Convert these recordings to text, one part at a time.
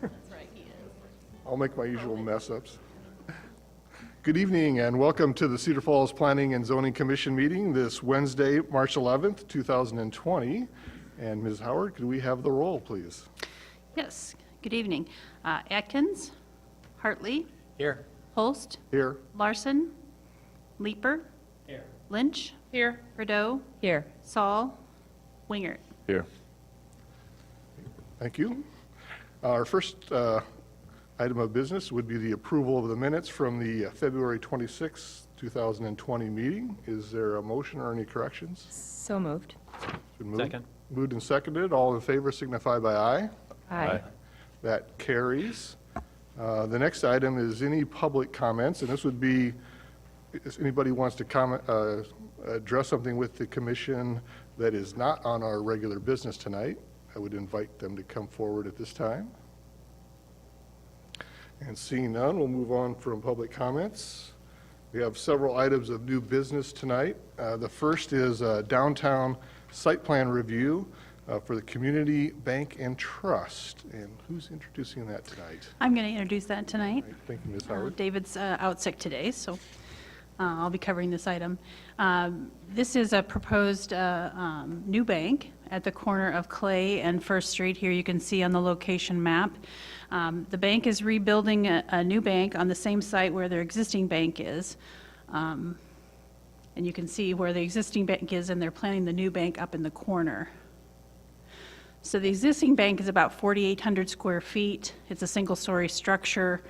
That's right, he is. I'll make my usual mess ups. Good evening and welcome to the Cedar Falls Planning and Zoning Commission meeting this Wednesday, March 11th, 2020. And Ms. Howard, could we have the roll, please? Yes, good evening. Atkins, Hartley, Here. Holst, Here. Larson, Leeper, Here. Lynch, Here. Rideau, Here. Saul, Wingert. Here. Thank you. Our first item of business would be the approval of the minutes from the February 26, 2020 meeting. Is there a motion or any corrections? So moved. Been moved- Second. Moved and seconded. All in favor signify by aye. Aye. That carries. The next item is any public comments, and this would be if anybody wants to comment, address something with the commission that is not on our regular business tonight. I would invite them to come forward at this time. And seeing none, we'll move on from public comments. We have several items of new business tonight. The first is downtown site plan review for the Community Bank and Trust. And who's introducing that tonight? I'm going to introduce that tonight. Thank you, Ms. Howard. David's out sick today, so I'll be covering this item. This is a proposed new bank at the corner of Clay and First Street. Here you can see on the location map. The bank is rebuilding a new bank on the same site where their existing bank is. And you can see where the existing bank is, and they're planning the new bank up in the corner. So the existing bank is about 4,800 square feet. It's a single-story structure.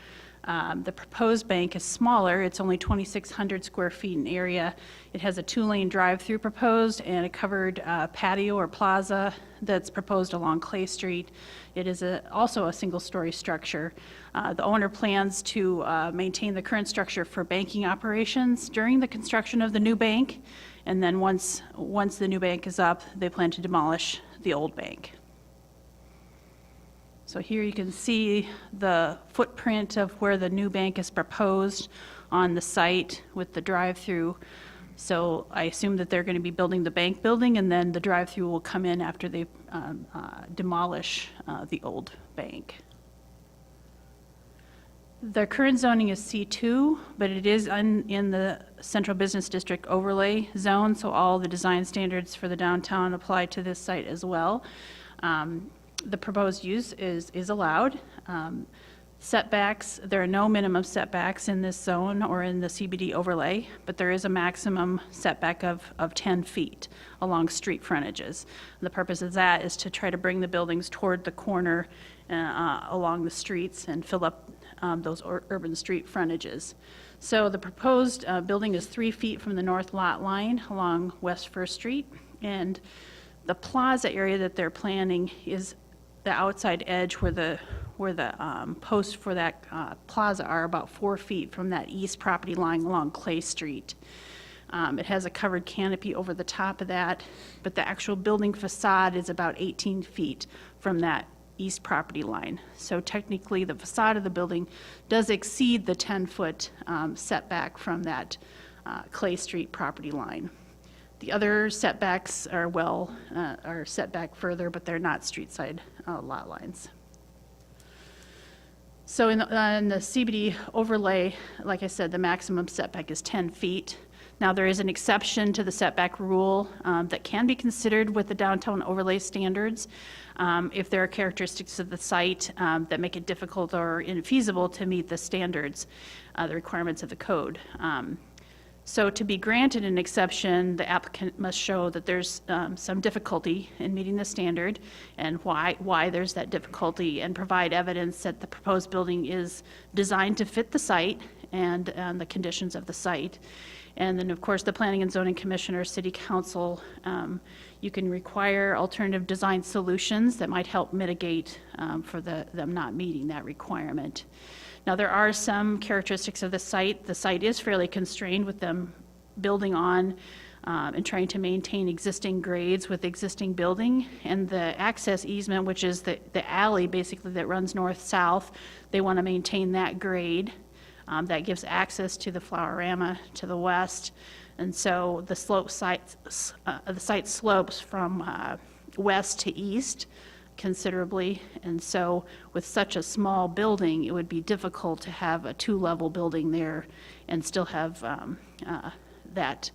The proposed bank is smaller. It's only 2,600 square feet in area. It has a 2-lane drive-through proposed and a covered patio or plaza that's proposed along Clay Street. It is also a single-story structure. The owner plans to maintain the current structure for banking operations during the construction of the new bank, and then once the new bank is up, they plan to demolish the old bank. So here you can see the footprint of where the new bank is proposed on the site with the drive-through. So I assume that they're going to be building the bank building, and then the drive-through will come in after they demolish the old bank. The current zoning is C2, but it is in the Central Business District overlay zone, so all the design standards for the downtown apply to this site as well. The proposed use is allowed. Setbacks, there are no minimum setbacks in this zone or in the CBD overlay, but there is a maximum setback of 10 feet along street frontages. The purpose of that is to try to bring the buildings toward the corner along the streets and fill up those urban street frontages. So the proposed building is 3 feet from the north lot line along West First Street, and the plaza area that they're planning is the outside edge where the posts for that plaza are about 4 feet from that east property line along Clay Street. It has a covered canopy over the top of that, but the actual building facade is about 18 feet from that east property line. So technically the facade of the building does exceed the 10-foot setback from that Clay Street property line. The other setbacks are set back further, but they're not street side lot lines. So in the CBD overlay, like I said, the maximum setback is 10 feet. Now there is an exception to the setback rule that can be considered with the downtown overlay standards if there are characteristics of the site that make it difficult or infeasible to meet the standards, the requirements of the code. So to be granted an exception, the applicant must show that there's some difficulty in meeting the standard and why there's that difficulty, and provide evidence that the proposed building is designed to fit the site and the conditions of the site. And then, of course, the Planning and Zoning Commissioner, City Council, you can require alternative design solutions that might help mitigate for them not meeting that requirement. Now, there are some characteristics of the site. The site is fairly constrained with them building on and trying to maintain existing grades with existing building. And the access easement, which is the alley basically that runs north-south, they want to maintain that grade. That gives access to the Flowerama to the west. And so the site slopes from west to east, considerably. And so with such a small building, it would be difficult to have a two-level building there and still have that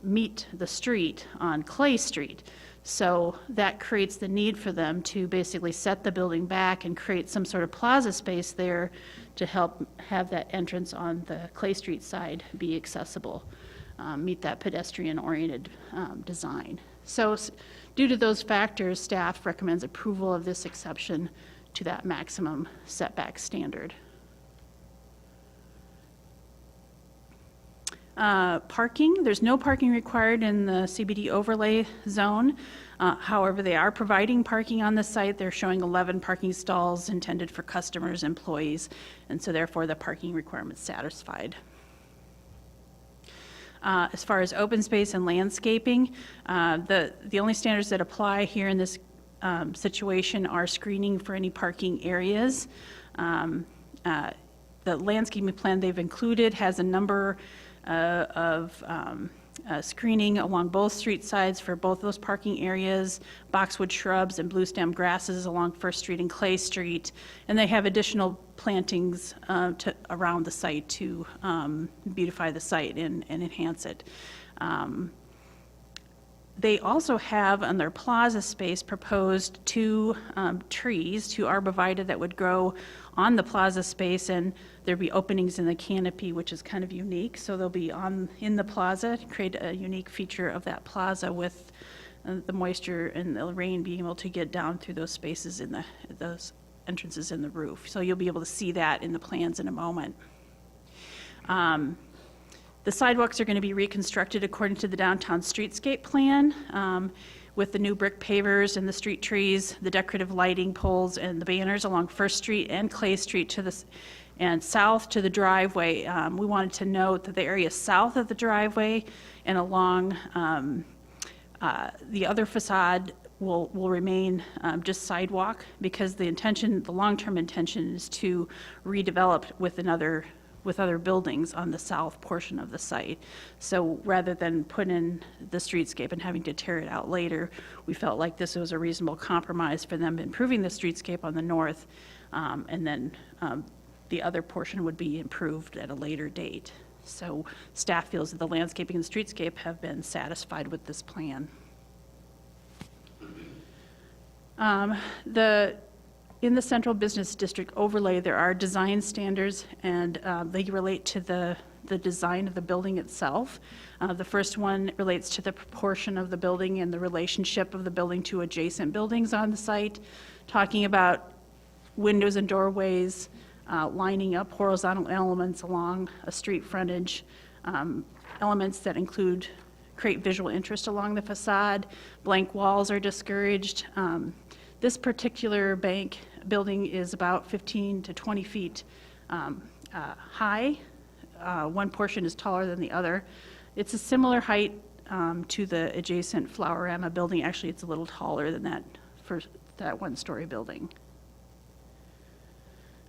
meet the street on Clay Street. So that creates the need for them to basically set the building back and create some sort of plaza space there to help have that entrance on the Clay Street side be accessible, meet that pedestrian-oriented design. So due to those factors, staff recommends approval of this exception to that maximum setback standard. Parking, there's no parking required in the CBD overlay zone. However, they are providing parking on the site. They're showing 11 parking stalls intended for customers, employees, and so therefore the parking requirement's satisfied. As far as open space and landscaping, the only standards that apply here in this situation are screening for any parking areas. The landscaping plan they've included has a number of screening along both street sides for both those parking areas, boxwood shrubs and blue stem grasses along First Street and Clay Street, and they have additional plantings around the site to beautify the site and enhance it. They also have on their plaza space proposed two trees, two arborvitae that would grow on the plaza space, and there'd be openings in the canopy, which is kind of unique. So they'll be in the plaza to create a unique feature of that plaza with the moisture and the rain being able to get down through those spaces in those entrances in the roof. So you'll be able to see that in the plans in a moment. The sidewalks are going to be reconstructed according to the downtown streetscape plan with the new brick pavers and the street trees, the decorative lighting poles and the banners along First Street and Clay Street and south to the driveway. We wanted to note that the area south of the driveway and along the other facade will remain just sidewalk, because the long-term intention is to redevelop with other buildings on the south portion of the site. So rather than put in the streetscape and having to tear it out later, we felt like this was a reasonable compromise for them, improving the streetscape on the north, and then the other portion would be improved at a later date. So staff feels that the landscaping and the streetscape have been satisfied with this plan. In the Central Business District overlay, there are design standards, and they relate to the design of the building itself. The first one relates to the proportion of the building and the relationship of the building to adjacent buildings on the site, talking about windows and doorways, lining up horizontal elements along a street frontage, elements that create visual interest along the facade. Blank walls are discouraged. This particular building is about 15 to 20 feet high. One portion is taller than the other. It's a similar height to the adjacent Flowerama building. Actually, it's a little taller than that for that one-story building.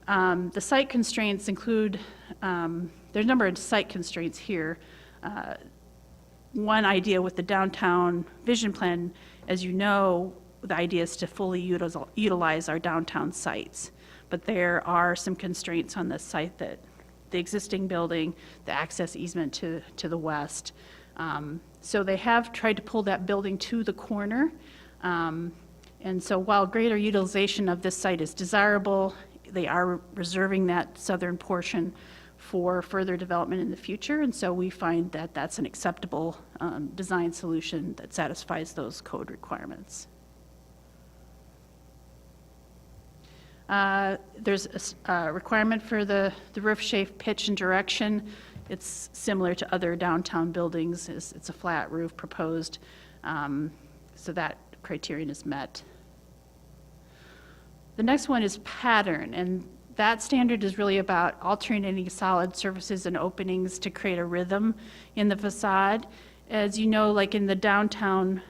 The site constraints include, there's a number of site constraints here. One idea with the downtown vision plan, as you know, the idea is to fully utilize our downtown sites. But there are some constraints on this site, that the existing building, the access easement to the west. So they have tried to pull that building to the corner. And so while greater utilization of this site is desirable, they are reserving that southern portion for further development in the future. And so we find that that's an acceptable design solution that satisfies those code requirements. There's a requirement for the roof shape, pitch, and direction. It's similar to other downtown buildings. It's a flat roof proposed, so that criterion is met. The next one is pattern, and that standard is really about alternating solid surfaces and openings to create a rhythm in the facade. As you know, like in the downtown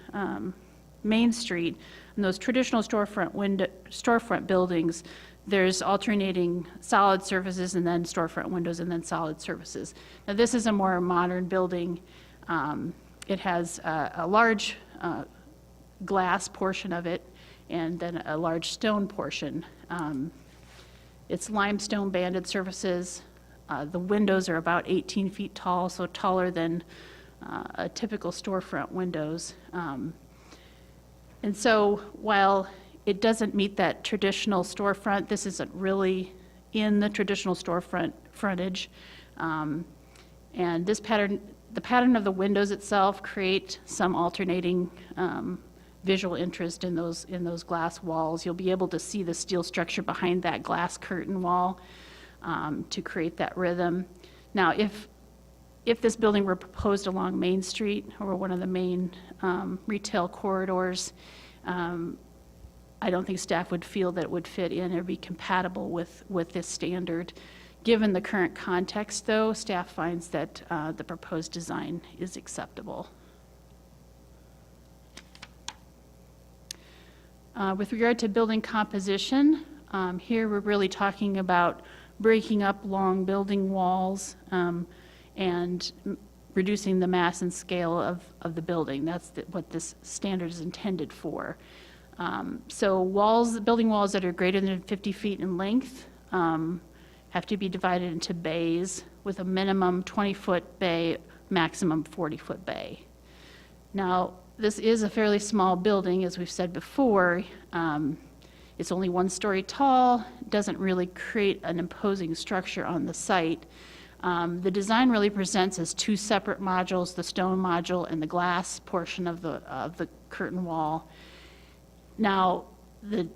Main Street, in those traditional storefront buildings, there's alternating solid surfaces and then storefront windows and then solid surfaces. Now this is a more modern building. It has a large glass portion of it, and then a large stone portion. It's limestone banded surfaces. The windows are about 18 feet tall, so taller than a typical storefront windows. And so while it doesn't meet that traditional storefront, this isn't really in the traditional storefront frontage. And this pattern, the pattern of the windows itself create some alternating visual interest in those glass walls. You'll be able to see the steel structure behind that glass curtain wall to create that rhythm. Now, if this building were proposed along Main Street or one of the main retail corridors, I don't think staff would feel that it would fit in or be compatible with this standard. Given the current context, though, staff finds that the proposed design is acceptable. With regard to building composition, here we're really talking about breaking up long building walls and reducing the mass and scale of the building. That's what this standard is intended for. So building walls that are greater than 50 feet in length have to be divided into bays with a minimum 20-foot bay, maximum 40-foot bay. Now, this is a fairly small building, as we've said before. It's only 1 story tall, doesn't really create an imposing structure on the site. The design really presents as 2 separate modules, the stone module and the glass portion of the curtain wall. Now, the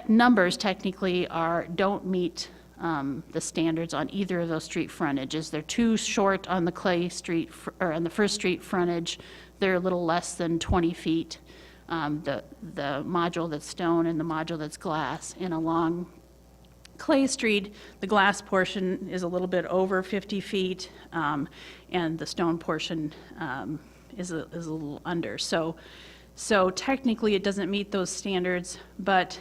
numbers technically don't meet the standards on either of those street frontages. They're too short on the Clay Street, or on the First Street frontage. They're a little less than 20 feet. The module that's stone and the module that's glass. And along Clay Street, the glass portion is a little bit over 50 feet, and the stone portion is a little under. So technically, it doesn't meet those standards, but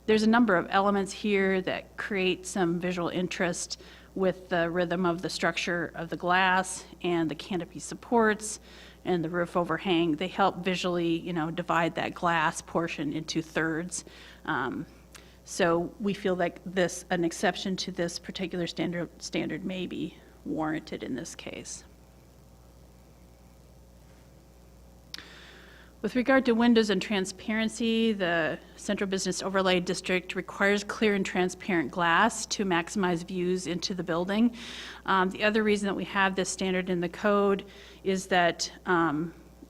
there's a number of elements here that create some visual interest with the rhythm of the structure of the glass and the canopy supports and the roof overhang. They help visually, divide that glass portion into thirds. So we feel like an exception to this particular standard may be warranted in this case. With regard to windows and transparency, the Central Business Overlay District requires clear and transparent glass to maximize views into the building. The other reason that we have this standard in the code is that,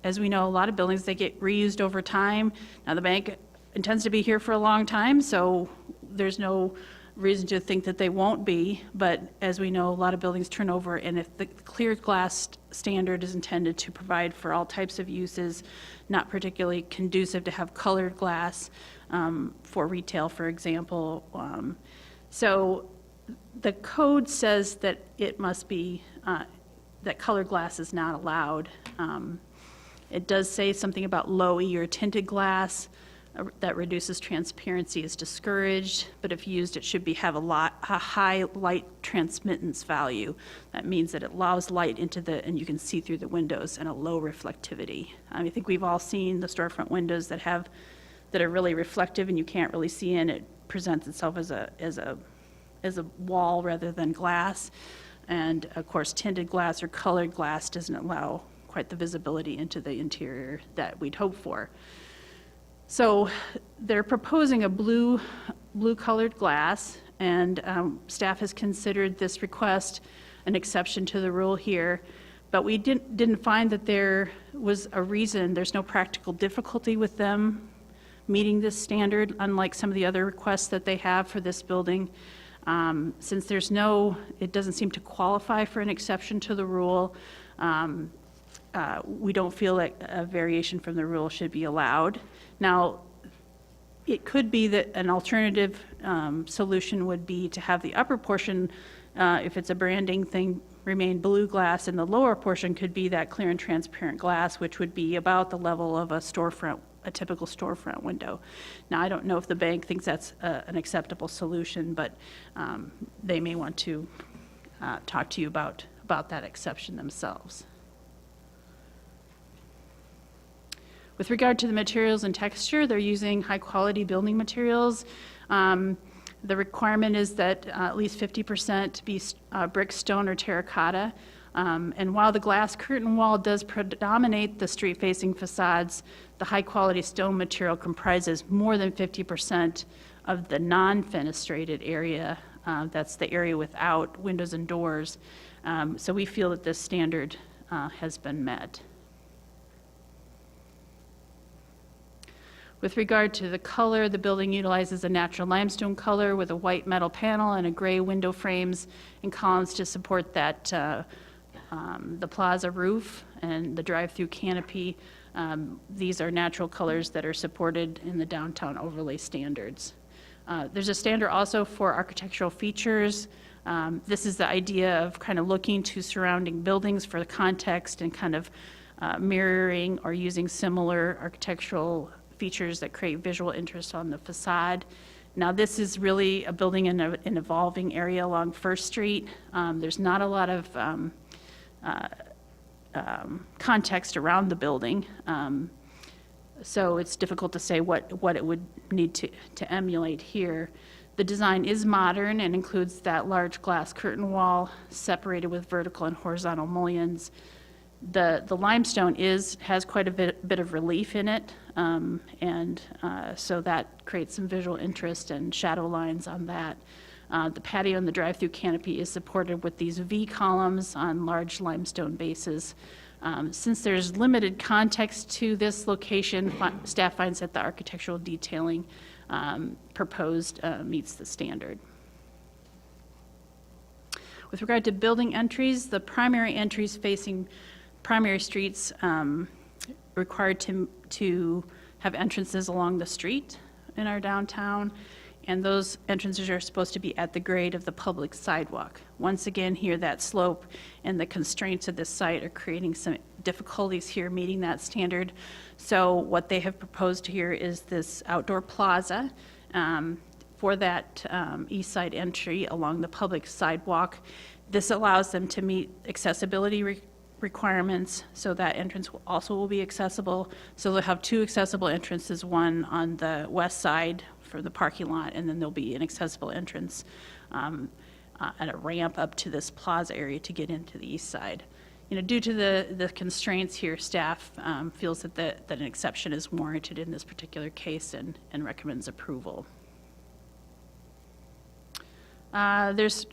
as we know, a lot of buildings, they get reused over time. Now, the bank intends to be here for a long time, so there's no reason to think that they won't be, but as we know, a lot of buildings turn over, and if the clear glass standard is intended to provide for all types of uses, not particularly conducive to have colored glass for retail, for example. So the code says that it must be, that colored glass is not allowed. It does say something about low E or tinted glass that reduces transparency is discouraged, but if used, it should have a high light transmittance value. That means that it allows light and you can see through the windows, and a low reflectivity. I think we've all seen the storefront windows that are really reflective and you can't really see in. It presents itself as a wall rather than glass. And of course, tinted glass or colored glass doesn't allow quite the visibility into the interior that we'd hope for. So they're proposing a blue colored glass, and staff has considered this request an exception to the rule here, but we didn't find that there was a reason. There's no practical difficulty with them meeting this standard, unlike some of the other requests that they have for this building. Since it doesn't seem to qualify for an exception to the rule, we don't feel like a variation from the rule should be allowed. Now, it could be that an alternative solution would be to have the upper portion, if it's a branding thing, remain blue glass, and the lower portion could be that clear and transparent glass, which would be about the level of a typical storefront window. Now, I don't know if the bank thinks that's an acceptable solution, but they may want to talk to you about that exception themselves. With regard to the materials and texture, they're using high-quality building materials. The requirement is that at least 50% be brick, stone, or terracotta. And while the glass curtain wall does predominate the street-facing facades, the high-quality stone material comprises more than 50% of the non-fenestrated area. That's the area without windows and doors. So we feel that this standard has been met. With regard to the color, the building utilizes a natural limestone color with a white metal panel and a gray window frames and columns to support that the plaza roof and the drive-through canopy. These are natural colors that are supported in the downtown overlay standards. There's a standard also for architectural features. This is the idea of kind of looking to surrounding buildings for the context and kind of mirroring or using similar architectural features that create visual interest on the facade. Now, this is really a building in an evolving area along First Street. There's not a lot of context around the building, so it's difficult to say what it would need to emulate here. The design is modern and includes that large glass curtain wall separated with vertical and horizontal mullions. The limestone has quite a bit of relief in it, so that creates some visual interest and shadow lines on that. The patio and the drive-through canopy is supported with these V columns on large limestone bases. Since there's limited context to this location, staff finds that the architectural detailing proposed meets the standard. With regard to building entries, the primary entries facing primary streets required to have entrances along the street in our downtown, and those entrances are supposed to be at the grade of the public sidewalk. Once again, here that slope and the constraints of this site are creating some difficulties here meeting that standard. So what they have proposed here is this outdoor plaza for that east side entry along the public sidewalk. This allows them to meet accessibility requirements, so that entrance also will be accessible. So they'll have two accessible entrances, one on the west side for the parking lot, and then there'll be an accessible entrance and a ramp up to this plaza area to get into the east side. Due to the constraints here, staff feels that an exception is warranted in this particular case and recommends approval. There's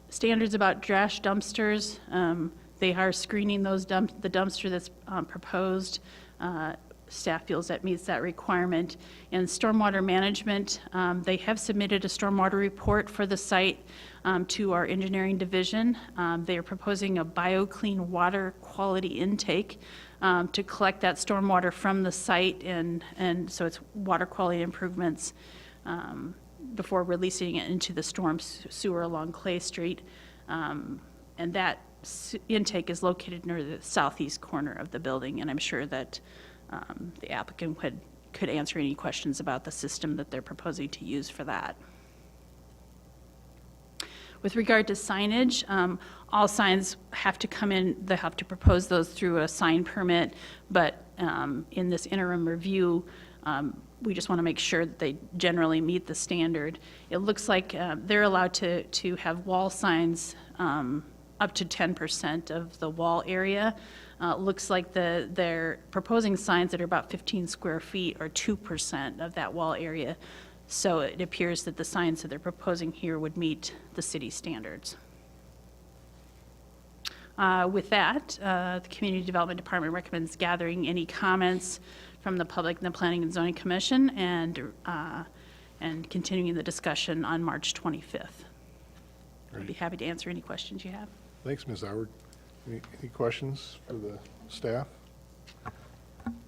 standards about trash dumpsters. They are screening the dumpster that's proposed. Staff feels that meets that requirement. And stormwater management, they have submitted a stormwater report for the site to our engineering division. They are proposing a bioclean water quality intake to collect that stormwater from the site, and so it's water quality improvements before releasing it into the storm sewer along Clay Street. And that intake is located near the southeast corner of the building, and I'm sure that the applicant could answer any questions about the system that they're proposing to use for that. With regard to signage, all signs have to come in, they have to propose those through a sign permit, but in this interim review, we just want to make sure that they generally meet the standard. It looks like they're allowed to have wall signs up to 10% of the wall area. Looks like they're proposing signs that are about 15 square feet or 2% of that wall area. So it appears that the signs that they're proposing here would meet the city standards. With that, the Community Development Department recommends gathering any comments from the public and the Planning and Zoning Commission and continuing the discussion on March 25th. I'd be happy to answer any questions you have. Thanks, Ms. Howard. Any questions for the staff?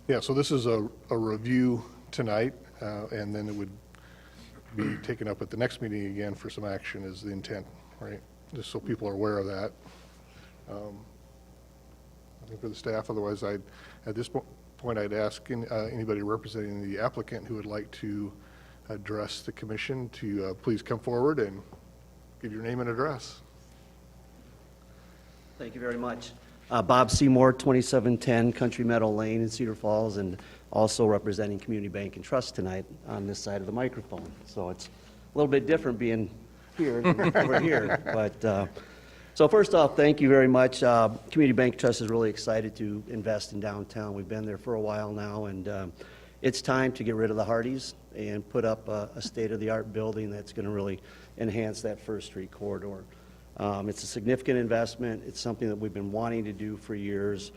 Yeah, so this is a review tonight, and then it would be taken up at the next meeting again for some action is the intent, right? Just so people are aware of that. I think for the staff, otherwise at this point, I'd ask anybody representing the applicant who would like to address the commission to please come forward and give your name and address. Thank you very much. Bob Seymour, 2710 Country Meadow Lane in Cedar Falls, and also representing Community Bank and Trust tonight on this side of the microphone. So it's a little bit different being here than over here. But so first off, thank you very much. Community Bank Trust is really excited to invest in downtown. We've been there for a while now, and it's time to get rid of the Hardys and put up a state-of-the-art building that's going to really enhance that First Street corridor. It's a significant investment. It's something that we've been wanting to do for years,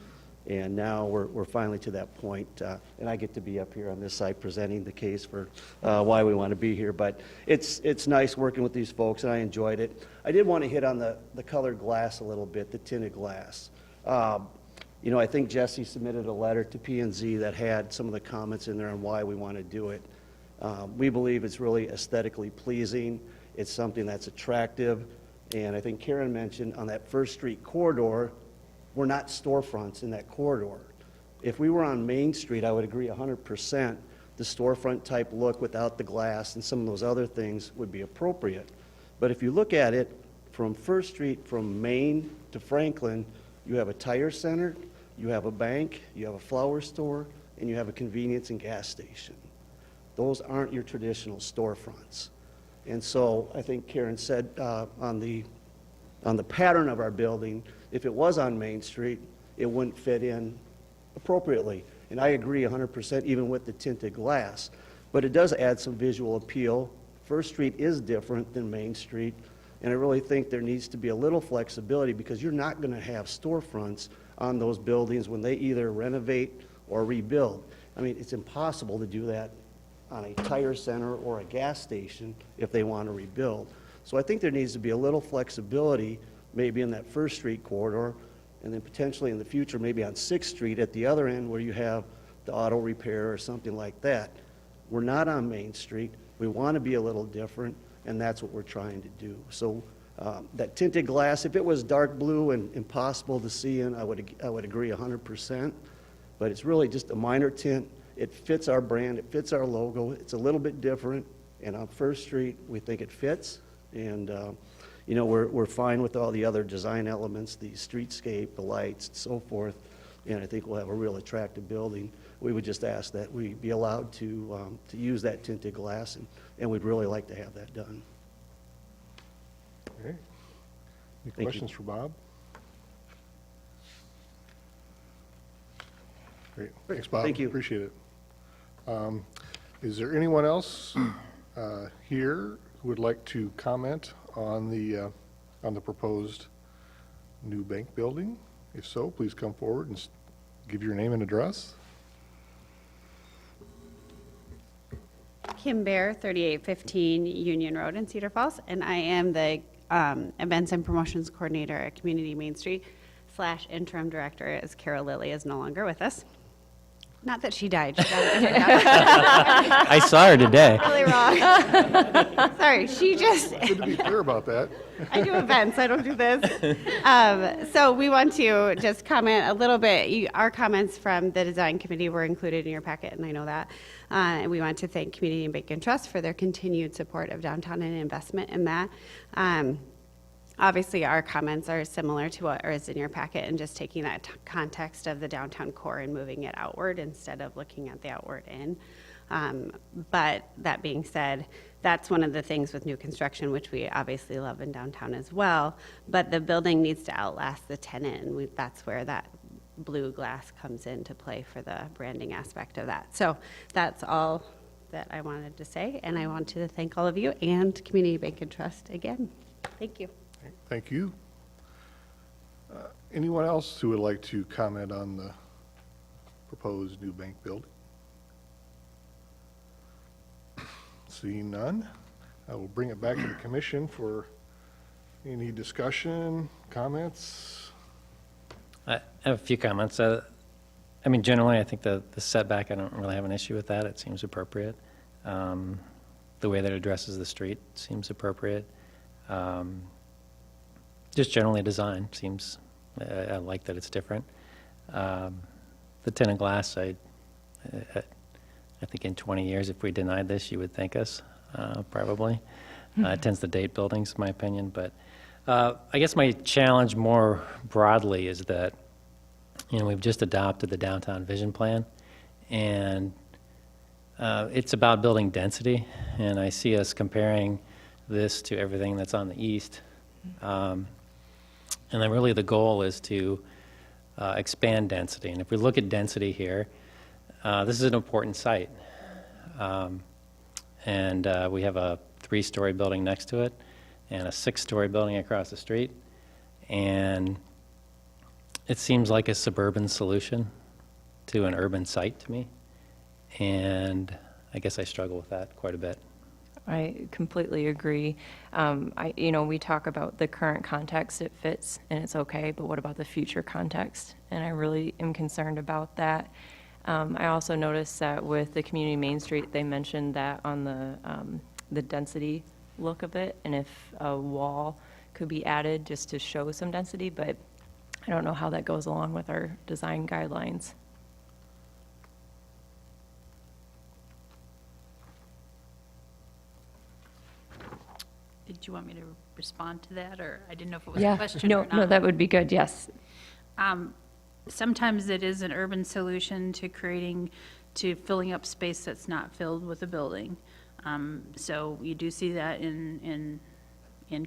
and now we're finally to that point. And I get to be up here on this side presenting the case for why we want to be here. But it's nice working with these folks, and I enjoyed it. I did want to hit on the colored glass a little bit, the tinted glass. You know, I think Jesse submitted a letter to P&Z that had some of the comments in there on why we want to do it. We believe it's really aesthetically pleasing. It's something that's attractive. And I think Karen mentioned on that First Street corridor, we're not storefronts in that corridor. If we were on Main Street, I would agree 100%, the storefront type look without the glass and some of those other things would be appropriate. But if you look at it from First Street, from Main to Franklin, you have a tire center, you have a bank, you have a flower store, and you have a convenience and gas station. Those aren't your traditional storefronts. And so I think Karen said on the pattern of our building, if it was on Main Street, it wouldn't fit in appropriately. And I agree 100% even with the tinted glass. But it does add some visual appeal. First Street is different than Main Street. And I really think there needs to be a little flexibility because you're not going to have storefronts on those buildings when they either renovate or rebuild. I mean, it's impossible to do that on a tire center or a gas station if they want to rebuild. So I think there needs to be a little flexibility maybe in that First Street corridor and then potentially in the future maybe on 6th Street at the other end where you have the auto repair or something like that. We're not on Main Street. We want to be a little different, and that's what we're trying to do. So that tinted glass, if it was dark blue and impossible to see in, I would agree 100%, but it's really just a minor tint. It fits our brand, it fits our logo, it's a little bit different, and on First Street, we think it fits, and you know, we're fine with all the other design elements, the streetscape, the lights, and so forth, and I think we'll have a real attractive building. We would just ask that we be allowed to use that tinted glass, and we'd really like to have that done. Okay. Any Thank questions for Bob? Great. Thanks, Bob. Thank you. Appreciate it. Is there anyone else here who would like to comment on the proposed new bank building? If so, please come forward and give your name and address. Kim Bear, 3815 Union Road in Cedar Falls, and I am the Events and Promotions Coordinator at Community Main Street / interim director, as Carol Lilly is no longer with us. Not that she died. She died. I saw her today. Really wrong. Sorry, she just. Good to be clear about that. I do events. I don't do this. So we want to just comment a little bit. Our comments from the design committee were included in your packet, and I know that. And we want to thank Community Bank and Trust for their continued support of downtown and investment in that. Obviously, our comments are similar to what is in your packet and just taking that context of the downtown core and moving it outward instead of looking at the outward in. But that being said, that's one of the things with new construction, which we obviously love in downtown as well. But the building needs to outlast the tenant, and that's where that blue glass comes into play for the branding aspect of that. So that's all that I wanted to say, and I want to thank all of you and Community Bank and Trust again. Thank you. Thank you. Anyone else who would like to comment on the proposed new bank building? Seeing none, I will bring it back to the commission for any discussion, comments. I have a few comments. I mean, generally, I think the setback, I don't really have an issue with that. It seems appropriate. The way that it addresses the street seems appropriate. Just generally design seems, I like that it's different. The tinted glass, I think in 20 years, if we denied this, you would thank us, probably. It tends to date buildings, in my opinion. But I guess my challenge more broadly is that we've just adopted the downtown vision plan, and it's about building density, and I see us comparing this to everything that's on the east. And then really the goal is to expand density. And if we look at density here, this is an important site. And we have a 3-story building next to it and a 6-story building across the street. And it seems like a suburban solution to an urban site to me. And I guess I struggle with that quite a bit. I completely agree. We talk about the current context it fits, and it's okay, but what about the future context? And I really am concerned about that. I also noticed that with the community Main Street, they mentioned that on the density look of it, and if a wall could be added just to show some density, but I don't know how that goes along with our design guidelines. Did you want me to respond to that, or I didn't know if it was a question or not? No, that would be good, yes. Sometimes it is an urban solution to filling up space that's not filled with a building. So you do see that in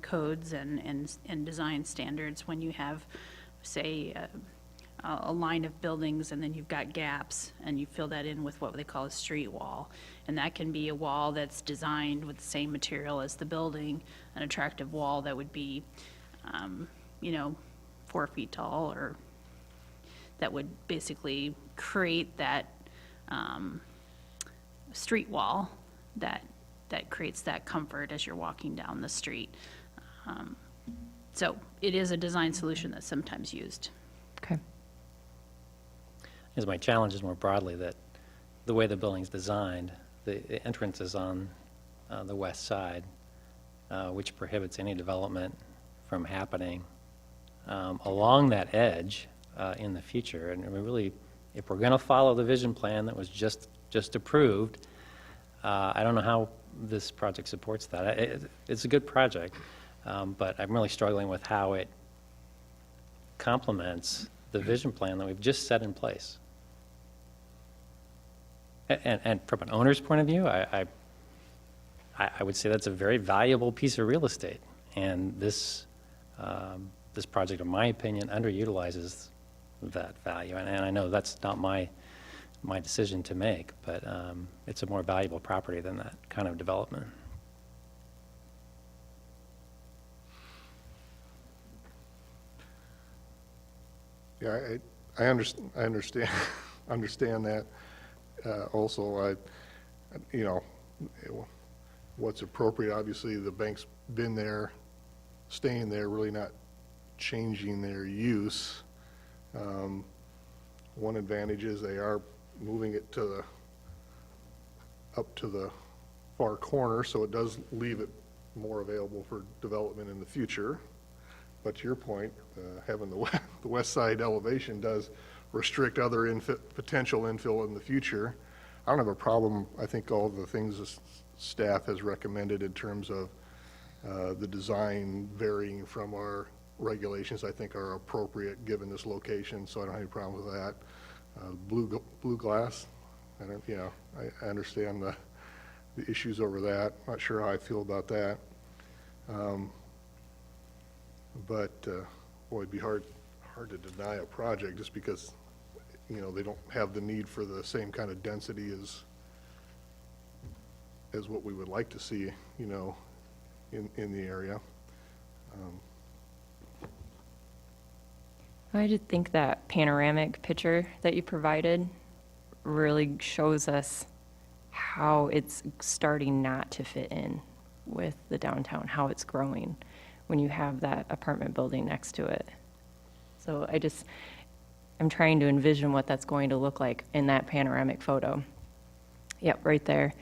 codes and design standards when you have, say, a line of buildings and then you've got gaps and you fill that in with what they call a street wall. And that can be a wall that's designed with the same material as the building, an attractive wall that would be, 4 feet tall, or that would basically create that street wall that creates that comfort as you're walking down the street. So it is a design solution that's sometimes used. Okay. Because my challenge is more broadly that the way the building's designed, the entrance is on the west side, which prohibits any development from happening along that edge in the future. And we really, if we're going to follow the vision plan that was just approved, I don't know how this project supports that. It's a good project, but I'm really struggling with how it complements the vision plan that we've just set in place. And from an owner's point of view, I would say that's a very valuable piece of real estate. And this project, in my opinion, underutilizes that value. And I know that's not my decision to make, but it's a more valuable property than that kind of development. Yeah, I understand that. Also, what's appropriate, obviously, the bank's been there, staying there, really not changing their use. One advantage is they are moving it up to the far corner, so it does leave it more available for development in the future. But to your point, having the west side elevation does restrict other potential infill in the future. I don't have a problem. I think all the things the staff has recommended in terms of the design varying from our regulations, I think are appropriate given this location, so I don't have any problem with that. Blue glass, I understand the issues over that. Not sure how I feel about that. But boy, it'd be hard to deny a project just because, they don't have the need for the same kind of density as what we would like to see, in the area. I did think that panoramic picture that you provided really shows us how it's starting not to fit in with the downtown, how it's growing when you have that apartment building next to it. So I'm trying to envision what that's going to look like in that panoramic photo. Yep, right there.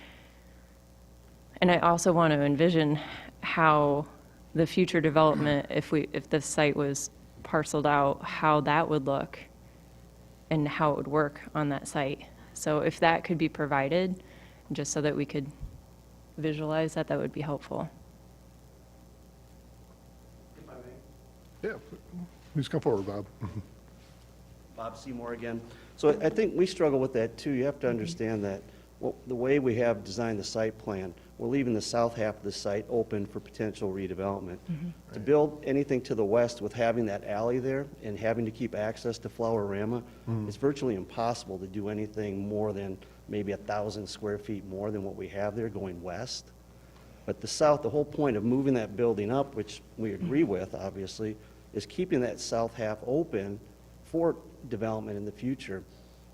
And I also want to envision how the future development, if the site was parceled out, how that would look and how it would work on that site. So if that could be provided, just so that we could visualize that, that would be helpful. Yeah, please come forward, Bob. Bob Seymour again. So I think we struggle with that too. You have to understand that the way we have designed the site plan, we're leaving the south half of the site open for potential redevelopment. To build anything to the west with having that alley there and having to keep access to Flowerama, it's virtually impossible to do anything more than maybe 1,000 square feet more than what we have there going west. But the south, the whole point of moving that building up, which we agree with, obviously, is keeping that south half open for development in the future.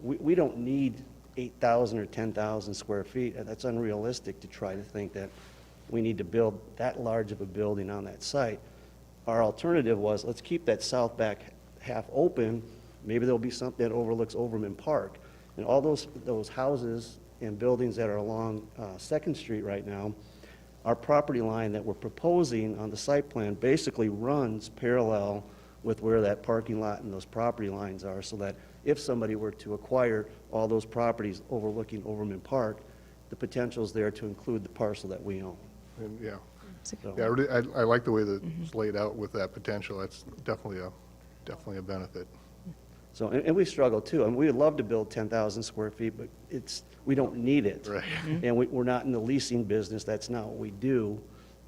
We don't need 8,000 or 10,000 square feet, and that's unrealistic to try to think that we need to build that large of a building on that site. Our alternative was, let's keep that south back half open. Maybe there'll be something that overlooks Overman Park. And all those houses and buildings that are along 2nd Street right now, our property line that we're proposing on the site plan basically runs parallel with where that parking lot and those property lines are, so that if somebody were to acquire all those properties overlooking Overman Park, the potential's there to include the parcel that we own. And, yeah. So- Yeah, I like the way that it's laid out with that potential. That's definitely a benefit. So, and we struggle too. I mean, we would love to build 10,000 square feet, but we don't need it. Right. And we're not in the leasing business. That's not what we do.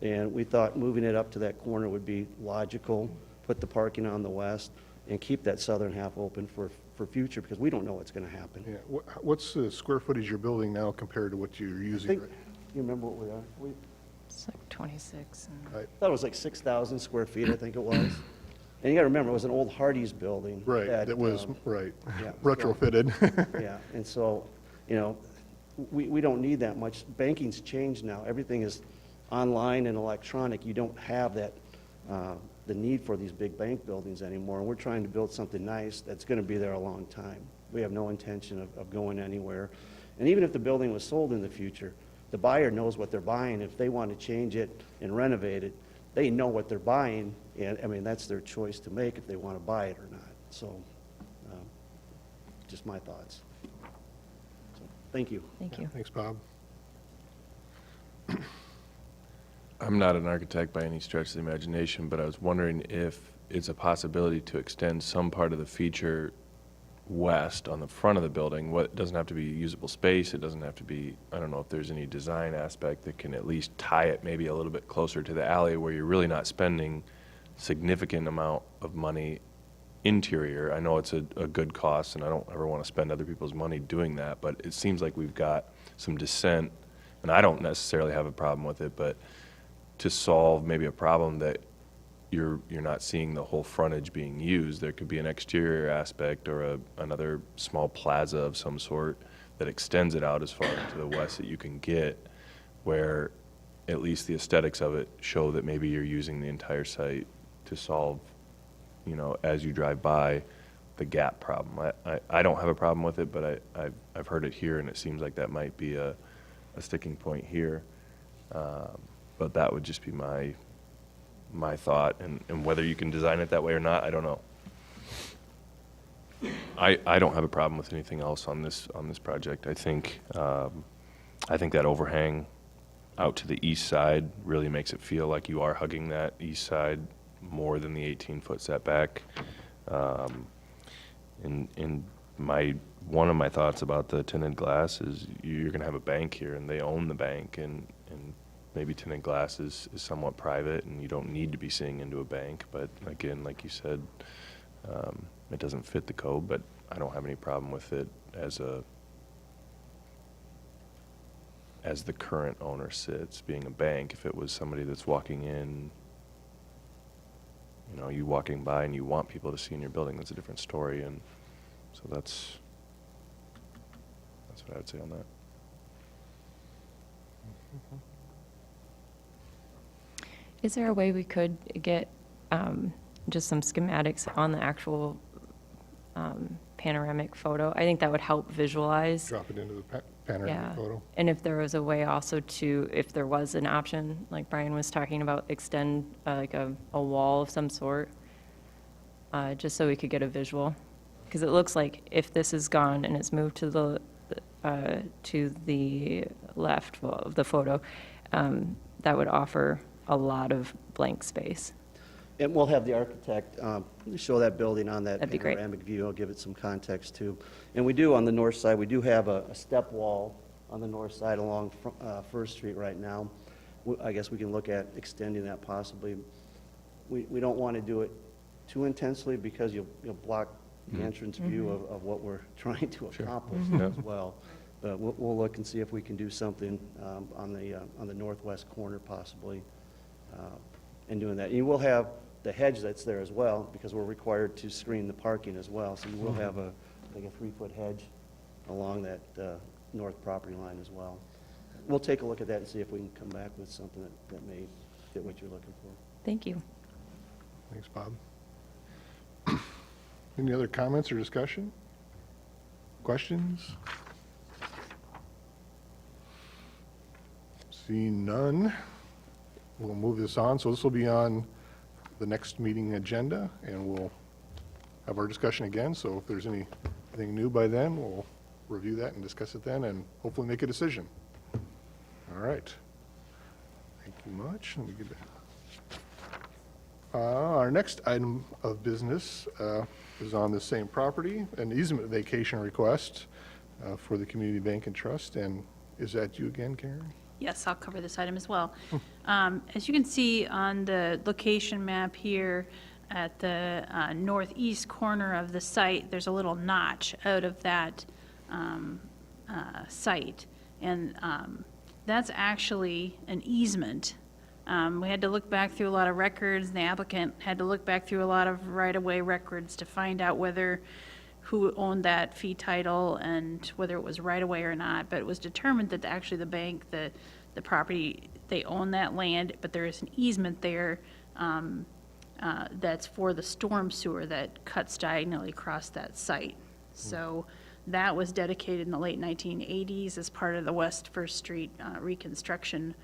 And we thought moving it up to that corner would be logical, put the parking on the west, and keep that southern half open for future, because we don't know what's going to happen. Yeah. What's the square footage you're building now compared to what you're I using? think, right? you remember what we are? We It's like 26. Right. thought it was like 6,000 square feet, I think it was. And you got to remember, it was an old Hardee's building. Right, that was, yeah. retrofitted. Yeah, and so, you know, we don't need that much. Banking's changed now. Everything is online and electronic. You don't have that, the need for these big bank buildings anymore. And we're trying to build something nice that's going to be there a long time. We have no intention of going anywhere. And even if the building was sold in the future, the buyer knows what they're buying. If they want to change it and renovate it, they know what they're buying, and, I mean, that's their choice to make if they want to buy it or not. So, just my thoughts. So, thank you. Thank you. Thanks, Bob. I'm not an architect by any stretch of the imagination, but I was wondering if it's a possibility to extend some part of the feature west on the front of the building. What doesn't have to be usable space. It doesn't have to be, I don't know if there's any design aspect that can at least tie it maybe a little bit closer to the alley where you're really not spending significant amount of money interior. I know it's a good cost, and I don't ever want to spend other people's money doing that, but it seems like we've got some dissent, and I don't necessarily have a problem with it, but to solve maybe a problem that you're not seeing the whole frontage being used. There could be an exterior aspect or another small plaza of some sort that extends it out as far to the west that you can get, where at least the aesthetics of it show that maybe you're using the entire site to solve, you know, as you drive by, the gap problem. I don't have a problem with it, but I've heard it here, and it seems like that might be a sticking point here. But that would just be my thought, and whether you can design it that way or not, I don't know. I don't have a problem with anything else on this project. I think that overhang out to the east side really makes it feel like you are hugging that east side more than the 18-foot setback. And one of my thoughts about the tinted glass is you're going to have a bank here, and they own the bank, and maybe tinted glass is somewhat private, and you don't need to be seeing into a bank. But again, like you said, it doesn't fit the code, but I don't have any problem with it as the current owner sits, being a bank. If it was somebody that's walking in, you know, you walking by and you want people to see in your building, that's a different story. And so that's what I would say on that. Is there a way we could get just some schematics on the actual panoramic photo? I think that would help visualize. Drop it into the Yeah. panoramic photo. And if there was a way also to, if there was an option, like Brian was talking about, extend like a wall of some sort, just so we could get a visual. Because it looks like if this is gone and it's moved to the left of the photo, that would offer a lot of blank space. And we'll have the architect show that building on that That'd be great. panoramic view. I'll give it some context too. And we do on the north side, we do have a step wall on the north side along First Street right now. I guess we can look at extending that possibly. We don't want to do it too intensely because you'll block the entrance view of what we're trying to accomplish as well. But we'll look and see if we can do something on the northwest corner possibly in doing that. You will have the hedge that's there as well because we're required to screen the parking as well. So you will have like a 3-foot hedge along that north property line as well. We'll take a look at that and see if we can come back with something that may fit what you're looking for. Thank you. Thanks, Bob. Any other comments or discussion? Questions? Seeing none, we'll move this on. So this will be on the next meeting agenda, and we'll have our discussion again. So if there's anything new by then, we'll review that and discuss it then, and hopefully make a decision. All right. Thank you much. Let me get that. Our next item of business is on the same property, an easement vacation request for the Community Bank and Trust. And is that you again, Karen? Yes, I'll cover this item as well. As you can see on the location map here at the northeast corner of the site, there's a little notch out of that site. And that's actually an easement. We had to look back through a lot of records. The applicant had to look back through a lot of right-of-way records to find out who owned that fee title and whether it was right-of-way or not. But it was determined that actually the bank, the property, they own that land, but there is an easement there that's for the storm sewer that cuts diagonally across that site. So that was dedicated in the late 1980s as part of the West First Street reconstruction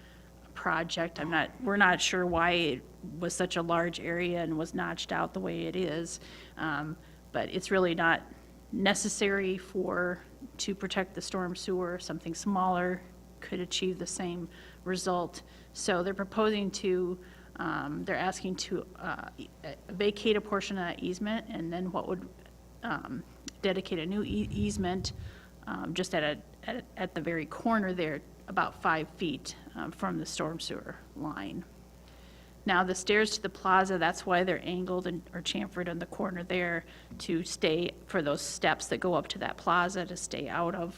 project. We're not sure why it was such a large area and was notched out the way it is, but it's really not necessary to protect the storm sewer. Something smaller could achieve the same result. So they're proposing they're asking to vacate a portion of that easement, and then what would dedicate a new easement just at the very corner there, about 5 feet from the storm sewer line. Now, the stairs to the plaza, that's why they're angled or chamfered in the corner there to stay, for those steps that go up to that plaza to stay out of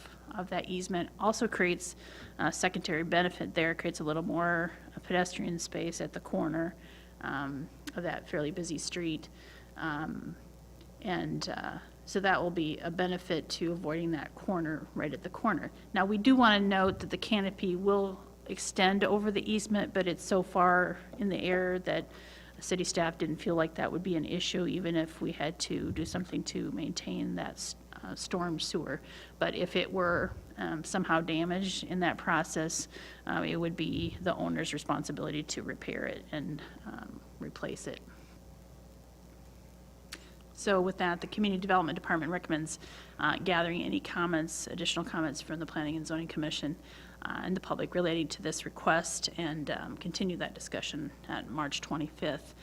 that easement. Also creates a secondary benefit there, creates a little more pedestrian space at the corner of that fairly busy street. So that will be a benefit to avoiding that corner right at the corner. Now, we do want to note that the canopy will extend over the easement, but it's so far in the air that city staff didn't feel like that would be an issue, even if we had to do something to maintain that storm sewer. But if it were somehow damaged in that process, it would be the owner's responsibility to repair it and replace it. So with that, the Community Development Department recommends gathering any additional comments from the Planning and Zoning Commission and the public relating to this request, and continue that discussion at March 25th.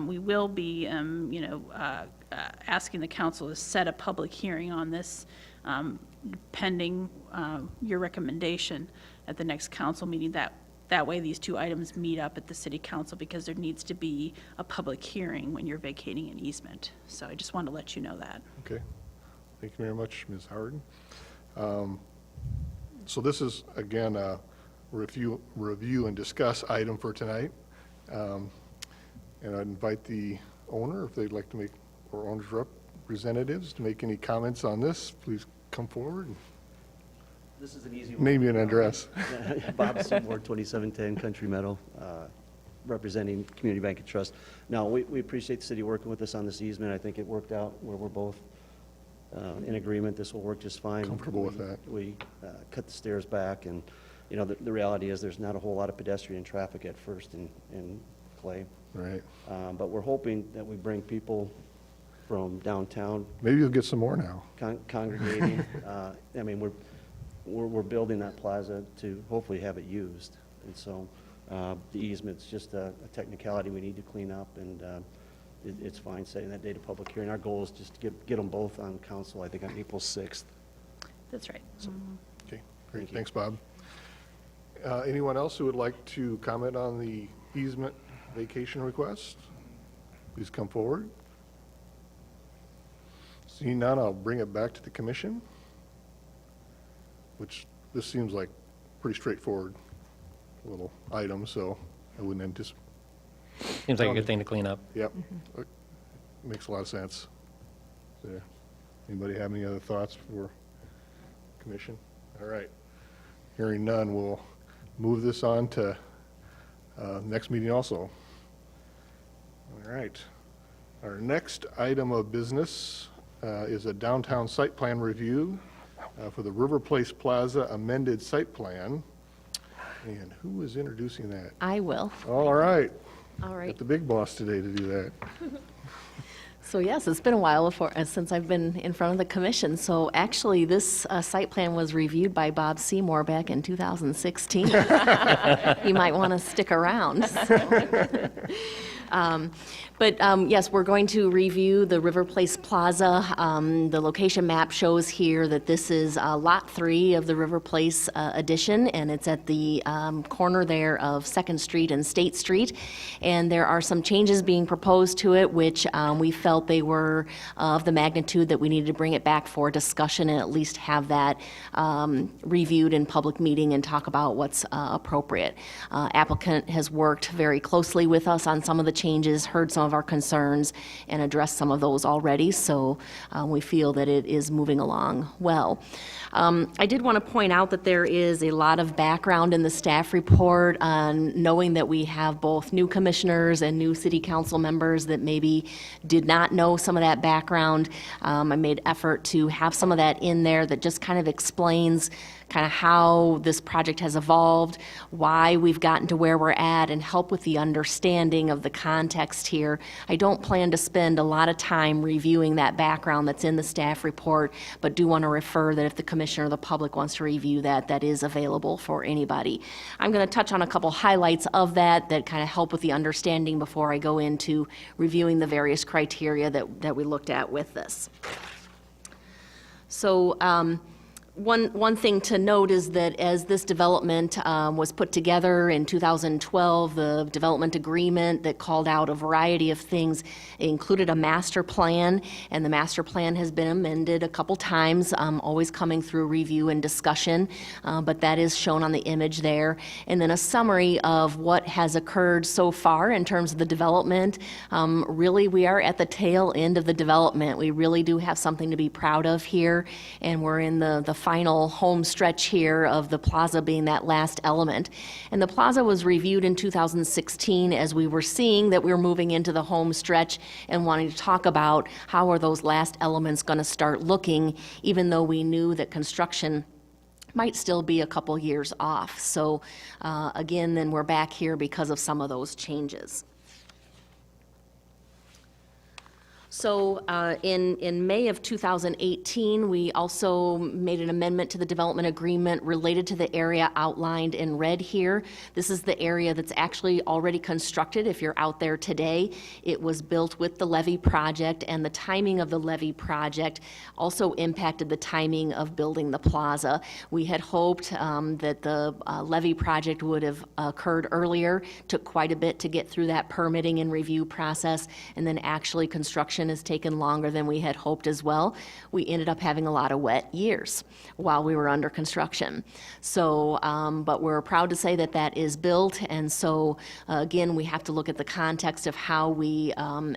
We will be, asking the council to set a public hearing on this pending your recommendation at the next council meeting. That way, these two items meet up at the city council, because there needs to be a public hearing when you're vacating an easement. So I just wanted to let you know that. Okay. Thank you very much, Ms. Howard. So this is, again, a review and discuss item for tonight. And I'd invite the owner, if they'd like to make, or owner's representatives, to make any comments on this. Please come forward. This is an easy one. Name and address. Bob Seymour, 2710 Country Meadow, representing Community Bank and Trust. Now, we appreciate the city working with us on this easement. I think it worked out where we're both in agreement. This will work just fine. Comfortable with that. We cut the stairs back, and, the reality is there's not a whole lot of pedestrian traffic at First in Clay. Right. But we're hoping that we bring people from downtown Maybe you'll get some more now. congregating. We're building that plaza to hopefully have it used. And so The easement's just a technicality we need to clean up, and it's fine setting that date of public hearing. Our goal is just to get them both on council, I think, on April 6th. That's right. Okay, great, thanks, Bob. Anyone else who would like to comment on the easement vacation request? Please come forward. Seeing none, I'll bring it back to the commission, which this seems like pretty straightforward little item, so I wouldn't anticipate. Seems like a good thing to clean up. Yep, makes a lot of sense. There. Anybody have any other thoughts for commission? All right. Hearing none, we'll move this on to next meeting also. All right. Our next item of business is a downtown site plan review for the River Place Plaza amended site plan. And who is introducing that? I will. All right. All right. Got the big boss today to do that. So yes, it's been a while since I've been in front of the commission. So actually, this site plan was reviewed by Bob Seymour back in 2016. You might want to stick around. But yes, we're going to review the River Place Plaza. The location map shows here that this is Lot 3 of the River Place addition, and it's at the corner there of 2nd Street and State Street. And there are some changes being proposed to it, which we felt they were of the magnitude that we needed to bring it back for discussion and at least have that reviewed in public meeting and talk about what's appropriate. Applicant has worked very closely with us on some of the changes, heard some of our concerns, and addressed some of those already, so we feel that it is moving along well. I did want to point out that there is a lot of background in the staff report on knowing that we have both new commissioners and new city council members that maybe did not know some of that background. I made effort to have some of that in there that just kind of explains kind of how this project has evolved, why we've gotten to where we're at, and help with the understanding of the context here. I don't plan to spend a lot of time reviewing that background that's in the staff report, but do want to refer that if the commissioner or the public wants to review that, that is available for anybody. I'm going to touch on a couple highlights of that kind of help with the understanding before I go into reviewing the various criteria that we looked at with this. So, One thing to note is that as this development was put together in 2012, the development agreement that called out a variety of things included a master plan, and the master plan has been amended a couple times, always coming through review and discussion, but that is shown on the image there. And then a summary of what has occurred so far in terms of the development. Really, we are at the tail end of the development. We really do have something to be proud of here, and we're in the final home stretch here of the plaza being that last element. And the plaza was reviewed in 2016 as we were seeing that we were moving into the home stretch and wanting to talk about how are those last elements going to start looking, even though we knew that construction might still be a couple years off. So again, then we're back here because of some of those changes. So in May of 2018, we also made an amendment to the development agreement related to the area outlined in red here. This is the area that's actually already constructed. If you're out there today, it was built with the levee project, and the timing of the levee project also impacted the timing of building the plaza. We had hoped that the levee project would have occurred earlier. Took quite a bit to get through that permitting and review process, and then actually construction has taken longer than we had hoped as well. We ended up having a lot of wet years while we were under construction. So, but we're proud to say that that is built, and so again, we have to look at the context of how we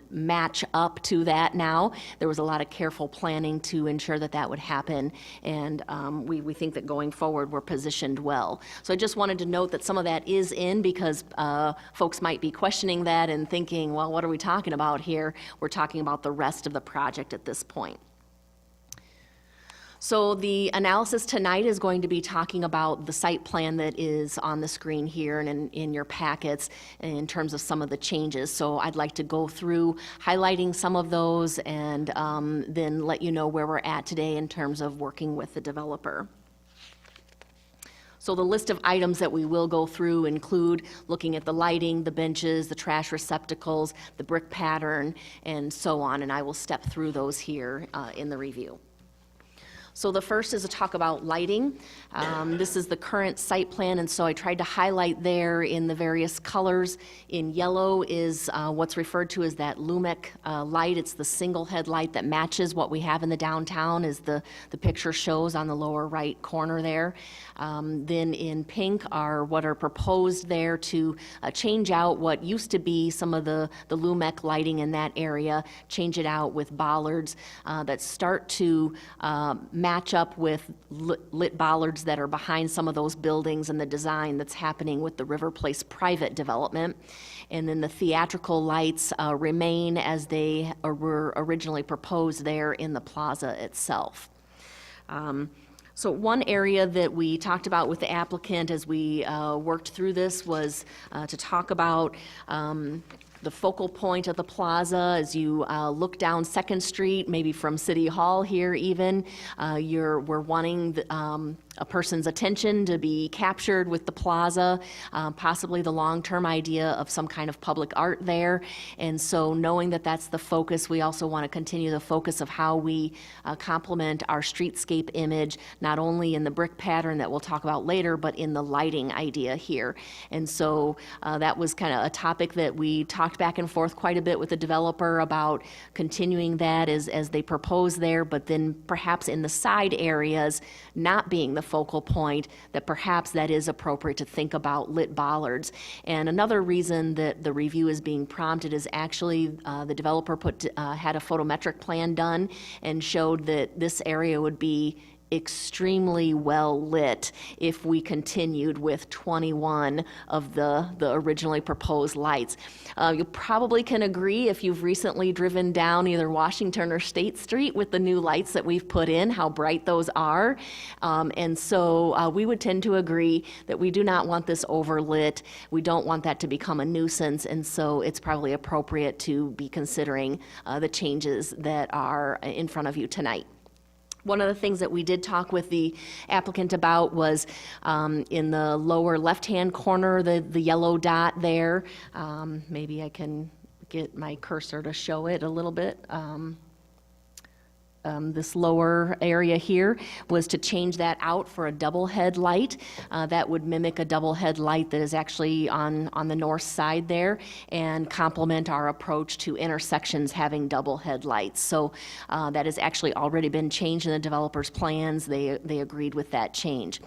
match up to that now. There was a lot of careful planning to ensure that that would happen, and we think that going forward, we're positioned well. So I just wanted to note that some of that is in because folks might be questioning that and thinking, well, what are we talking about here? We're talking about the rest of the project at this point. So the analysis tonight is going to be talking about the site plan that is on the screen here and in your packets in terms of some of the changes. So I'd like to go through highlighting some of those and then let you know where we're at today in terms of working with the developer. So the list of items that we will go through include looking at the lighting, the benches, the trash receptacles, the brick pattern, and so on, and I will step through those here in the review. So the first is a talk about lighting. This is the current site plan, and so I tried to highlight there in the various colors. In yellow is what's referred to as that Lumec light. It's the single headlight that matches what we have in the downtown, as the picture shows on the lower right corner there. Then in pink are what are proposed there to change out what used to be some of the Lumec lighting in that area, change it out with bollards that start to match up with lit bollards that are behind some of those buildings and the design that's happening with the River Place private development. And then the theatrical lights remain as they were originally proposed there in the plaza itself. So one area that we talked about with the applicant as we worked through this was to talk about the focal point of the plaza. As you look down 2nd Street, maybe from City Hall here even, we're wanting a person's attention to be captured with the plaza, possibly the long-term idea of some kind of public art there. And so knowing that that's the focus, we also want to continue the focus of how we complement our streetscape image, not only in the brick pattern that we'll talk about later, but in the lighting idea here. And so that was kind of a topic that we talked back and forth quite a bit with the developer about continuing that as they propose there, but then perhaps in the side areas not being the focal point, that perhaps that is appropriate to think about lit bollards. And another reason that the review is being prompted is actually the developer had a photometric plan done and showed that this area would be extremely well lit if we continued with 21 of the originally proposed lights. You probably can agree if you've recently driven down either Washington or State Street with the new lights that we've put in, how bright those are. And so we would tend to agree that we do not want this overlit. We don't want that to become a nuisance, and so it's probably appropriate to be considering the changes that are in front of you tonight. One of the things that we did talk with the applicant about was in the lower left-hand corner, the yellow dot there. Maybe I can get my cursor to show it a little bit. This lower area here was to change that out for a double head light. That would mimic a double head light that is actually on the north side there and complement our approach to intersections having double headlights. So that has actually already been changed in the developer's plans. They agreed with that change.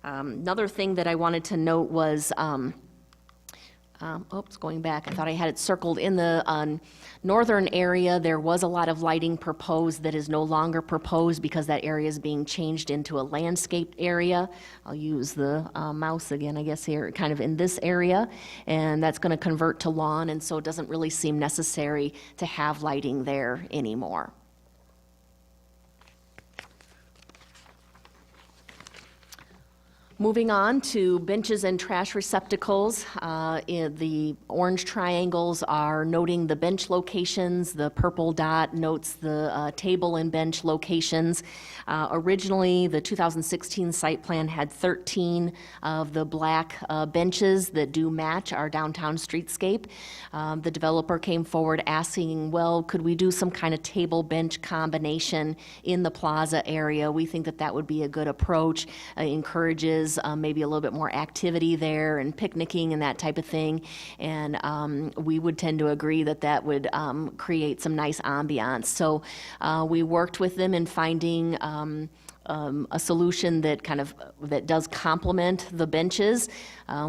Another thing that I wanted to note was oops, going back, I thought I had it circled. In the northern area, there was a lot of lighting proposed that is no longer proposed because that area is being changed into a landscaped area. I'll use the mouse again, I guess, here, kind of in this area, and that's going to convert to lawn, and so it doesn't really seem necessary to have lighting there anymore. Moving on to benches and trash receptacles. The orange triangles are noting the bench locations. The purple dot notes the table and bench locations. Originally, the 2016 site plan had 13 of the black benches that do match our downtown streetscape. The developer came forward asking, well, could we do some kind of table bench combination in the plaza area? We think that that would be a good approach. Encourages maybe a little bit more activity there and picnicking and that type of thing. And we would tend to agree that that would create some nice ambiance. So we worked with them in finding a solution that does complement the benches.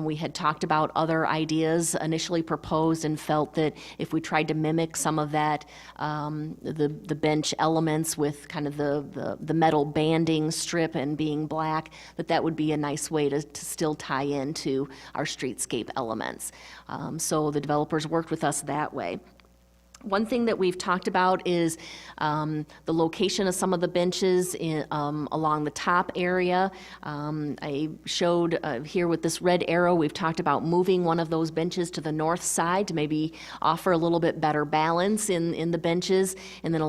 We had talked about other ideas initially proposed and felt that if we tried to mimic some of that, the bench elements with kind of the metal banding strip and being black, that would be a nice way to still tie into our streetscape elements. So the developers worked with us that way. One thing that we've talked about is the location of some of the benches along the top area. I showed here with this red arrow, we've talked about moving one of those benches to the north side to maybe offer a little bit better balance in the benches, and then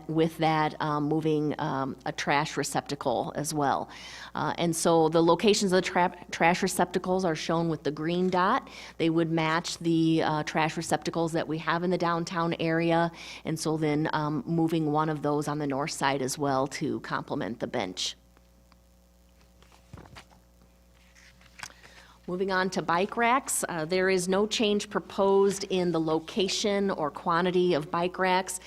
with that, moving a trash receptacle as well. And so the locations of the trash receptacles are shown with the green dot. They would match the trash receptacles that we have in the downtown area, and so then moving one of those on the north side as well to complement the bench. Moving on to bike racks, there is no change proposed in the location or quantity of bike racks.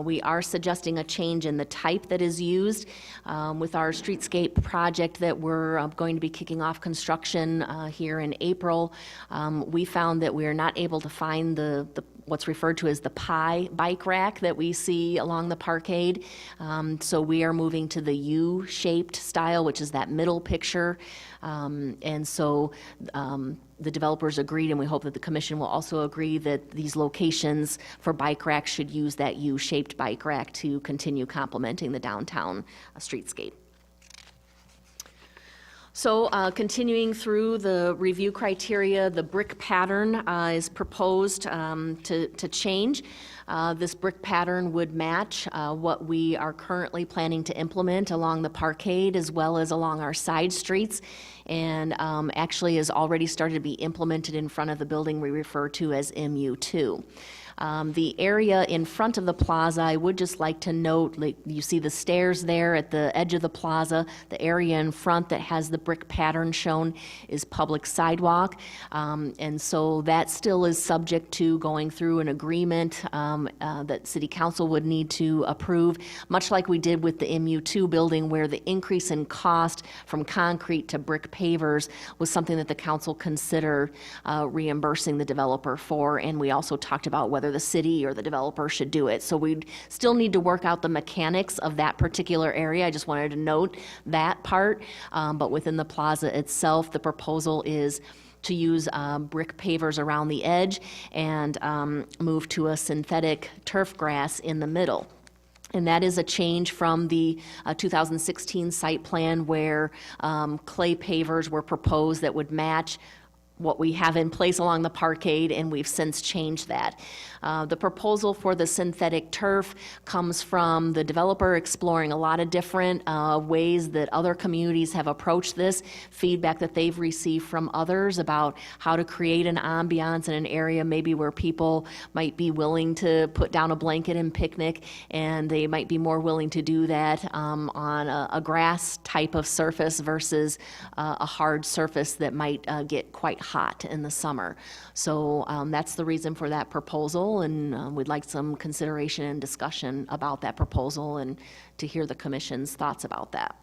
We are suggesting a change in the type that is used. With our streetscape project that we're going to be kicking off construction here in April, we found that we are not able to find what's referred to as the pie bike rack that we see along the parkade. So we are moving to the U-shaped style, which is that middle picture. And so the developers agreed, and we hope that the commission will also agree, that these locations for bike racks should use that U-shaped bike rack to continue complementing the downtown streetscape. So continuing through the review criteria, the brick pattern is proposed to change. This brick pattern would match what we are currently planning to implement along the parkade as well as along our side streets, and actually has already started to be implemented in front of the building we refer to as MU2. The area in front of the plaza, I would just like to note, like you see the stairs there at the edge of the plaza. The area in front that has the brick pattern shown is public sidewalk. And so that still is subject to going through an agreement that City Council would need to approve, much like we did with the MU2 building, where the increase in cost from concrete to brick pavers was something that the council considered reimbursing the developer for, and we also talked about whether the city or the developer should do it. So we'd still need to work out the mechanics of that particular area. I just wanted to note that part. But within the plaza itself, the proposal is to use brick pavers around the edge and move to a synthetic turf grass in the middle. And that is a change from the 2016 site plan where clay pavers were proposed that would match what we have in place along the parkade, and we've since changed that. The proposal for the synthetic turf comes from the developer exploring a lot of different ways that other communities have approached this, feedback that they've received from others about how to create an ambiance in an area maybe where people might be willing to put down a blanket and picnic, and they might be more willing to do that on a grass type of surface versus a hard surface that might get quite hot in the summer. So that's the reason for that proposal, and we'd like some consideration and discussion about that proposal and to hear the commission's thoughts about that.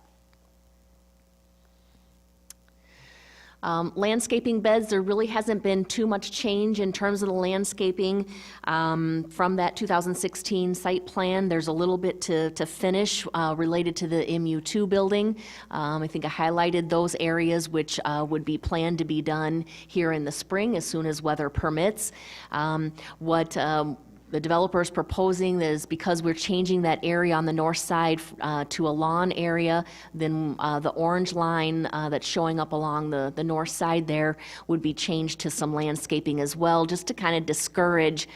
Landscaping beds, there really hasn't been too much change in terms of the landscaping from that 2016 site plan. There's a little bit to finish related to the MU2 building. I think I highlighted those areas which would be planned to be done here in the spring as soon as weather permits. What the developer is proposing is, because we're changing that area on the north side to a lawn area, then the orange line that's showing up along the north side there would be changed to some landscaping as well, just to kind of discourage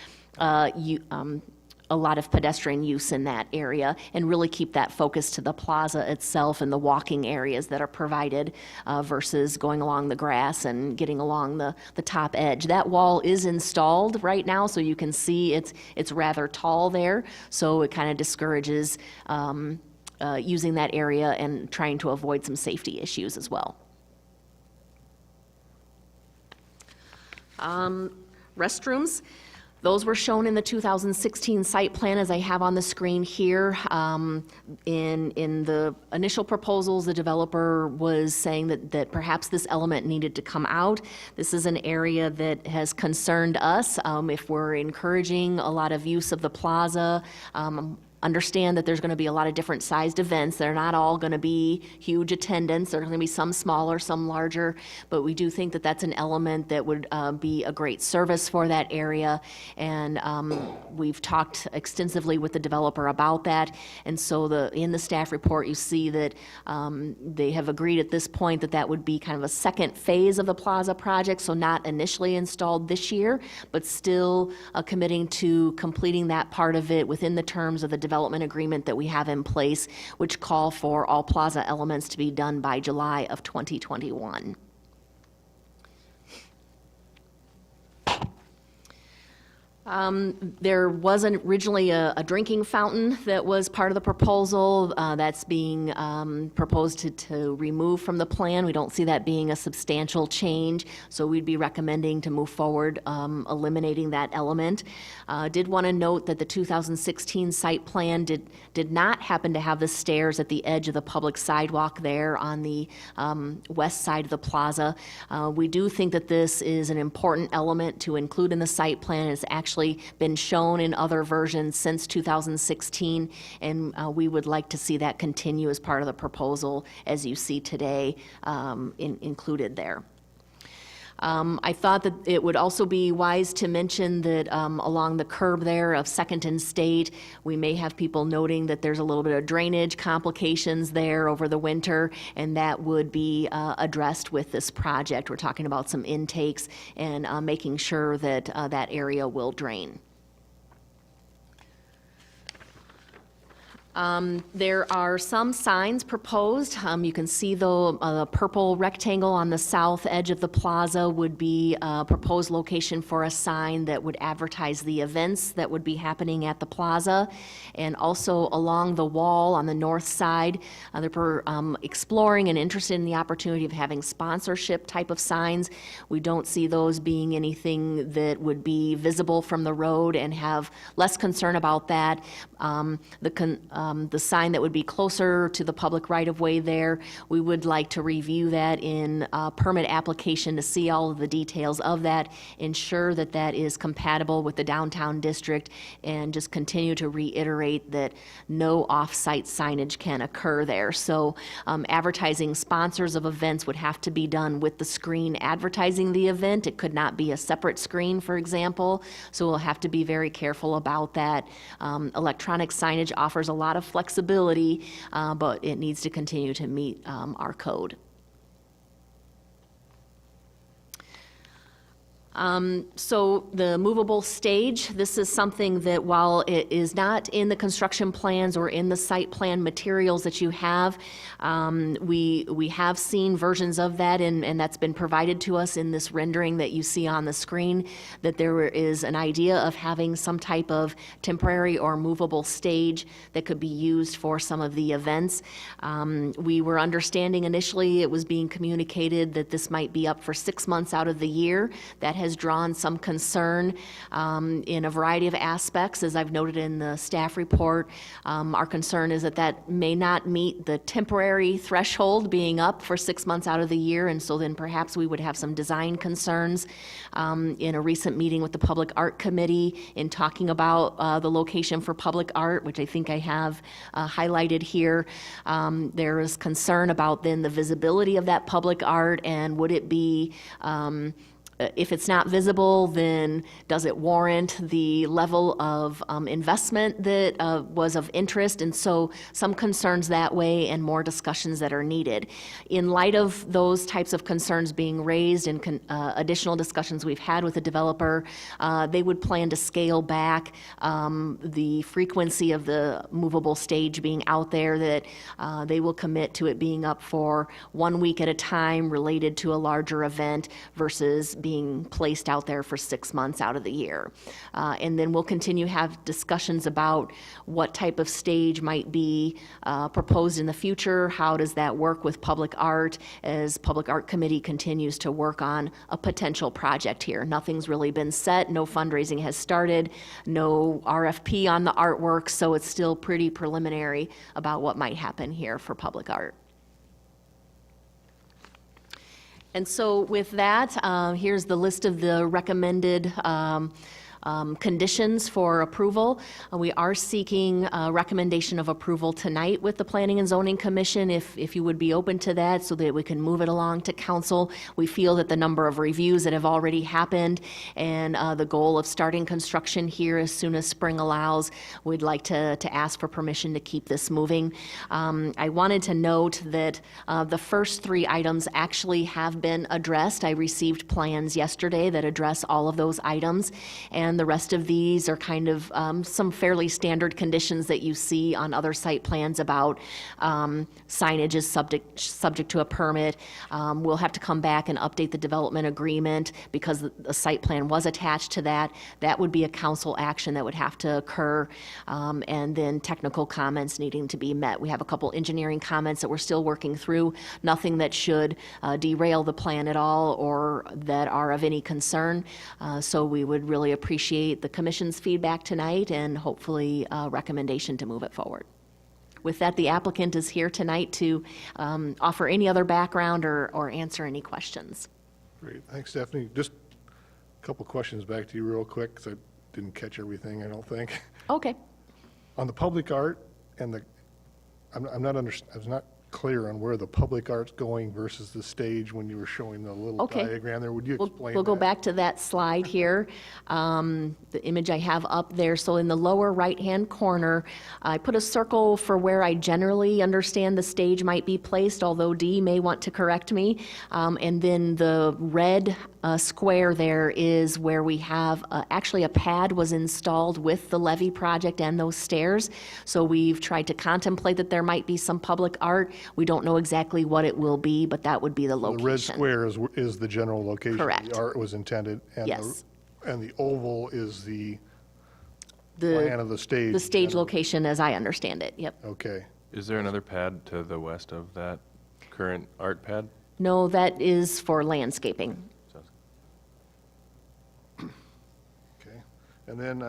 a lot of pedestrian use in that area and really keep that focus to the plaza itself and the walking areas that are provided versus going along the grass and getting along the top edge. That wall is installed right now, so you can see it's rather tall there, so it kind of discourages using that area and trying to avoid some safety issues as well. Restrooms. Those were shown in the 2016 site plan, as I have on the screen here. In the initial proposals, the developer was saying that perhaps this element needed to come out. This is an area that has concerned us. If we're encouraging a lot of use of the plaza, understand that there's going to be a lot of different sized events. They're not all going to be huge attendance. There are going to be some smaller, some larger, but we do think that that's an element that would be a great service for that area. And we've talked extensively with the developer about that. And so in the staff report, you see that they have agreed at this point that that would be kind of a second phase of the plaza project, so not initially installed this year, but still committing to completing that part of it within the terms of the development agreement that we have in place, which call for all plaza elements to be done by July of 2021. There was originally a drinking fountain that was part of the proposal. That's being proposed to remove from the plan. We don't see that being a substantial change, so we'd be recommending to move forward eliminating that element. Did want to note that the 2016 site plan did not happen to have the stairs at the edge of the public sidewalk there on the west side of the plaza. We do think that this is an important element to include in the site plan. It's actually been shown in other versions since 2016, and we would like to see that continue as part of the proposal as you see today included there. I thought that it would also be wise to mention that along the curb there of 2nd and State, we may have people noting that there's a little bit of drainage complications there over the winter, and that would be addressed with this project. We're talking about some intakes and making sure that that area will drain. There are some signs proposed. You can see the purple rectangle on the south edge of the plaza would be a proposed location for a sign that would advertise the events that would be happening at the plaza. And also along the wall on the north side, they're exploring and interested in the opportunity of having sponsorship type of signs. We don't see those being anything that would be visible from the road and have less concern about that. The sign that would be closer to the public right-of-way there, we would like to review that in a permit application to see all of the details of that, ensure that that is compatible with the downtown district, and just continue to reiterate that no off-site signage can occur there. So advertising sponsors of events would have to be done with the screen advertising the event. It could not be a separate screen, for example, so we'll have to be very careful about that. Electronic signage offers a lot of flexibility, but it needs to continue to meet our code. So the movable stage, this is something that while it is not in the construction plans or in the site plan materials that you have, we have seen versions of that, and that's been provided to us in this rendering that you see on the screen, that there is an idea of having some type of temporary or movable stage that could be used for some of the events. We were understanding initially it was being communicated that this might be up for 6 months out of the year. That has drawn some concern in a variety of aspects, as I've noted in the staff report. Our concern is that that may not meet the temporary threshold being up for 6 months out of the year, and so then perhaps we would have some design concerns. In a recent meeting with the Public Art Committee, in talking about the location for public art, which I think I have highlighted here, there is concern about then the visibility of that public art, and would it be if it's not visible, then does it warrant the level of investment that was of interest? And so some concerns that way and more discussions that are needed. In light of those types of concerns being raised and additional discussions we've had with the developer, they would plan to scale back the frequency of the movable stage being out there, that they will commit to it being up for 1 week at a time related to a larger event versus being placed out there for 6 months out of the year. And then we'll continue to have discussions about what type of stage might be proposed in the future. How does that work with public art as Public Art Committee continues to work on a potential project here? Nothing's really been set. No fundraising has started. No RFP on the artwork. So it's still pretty preliminary about what might happen here for public art. And so with that, here's the list of the recommended conditions for approval. We are seeking a recommendation of approval tonight with the Planning and Zoning Commission, if you would be open to that, so that we can move it along to council. We feel that the number of reviews that have already happened and the goal of starting construction here as soon as spring allows, we'd like to ask for permission to keep this moving. I wanted to note that the first 3 items actually have been addressed. I received plans yesterday that address all of those items, and the rest of these are kind of some fairly standard conditions that you see on other site plans about signage is subject to a permit. We'll have to come back and update the development agreement because the site plan was attached to that. That would be a council action that would have to occur, and then technical comments needing to be met. We have a couple engineering comments that we're still working through, nothing that should derail the plan at all or that are of any concern. So we would really appreciate the commission's feedback tonight and hopefully a recommendation to move it forward. With that, the applicant is here tonight to offer any other background or answer any questions. Great, thanks, Stephanie. Just a couple questions back to you real quick, because I didn't catch everything, I don't think. Okay. On the public art and I was not clear on where the public art's going versus the stage when you were showing the little Okay. diagram there. Would you explain We'll go that? back to that slide here, the image I have up there. So in the lower right-hand corner, I put a circle for where I generally understand the stage might be placed, although Dee may want to correct me. And then the red square there is where we have, actually a pad was installed with the levee project and those stairs. So we've tried to contemplate that there might be some public art. We don't know exactly what it will be, but that would be the The location. red square is the general location. Correct. The art was intended. And Yes. And the oval is the The- plan of the stage. The stage location, as I understand it, yep. Okay. Is there another pad to the west of that current art pad? No, that is for landscaping. Sounds- Okay. And then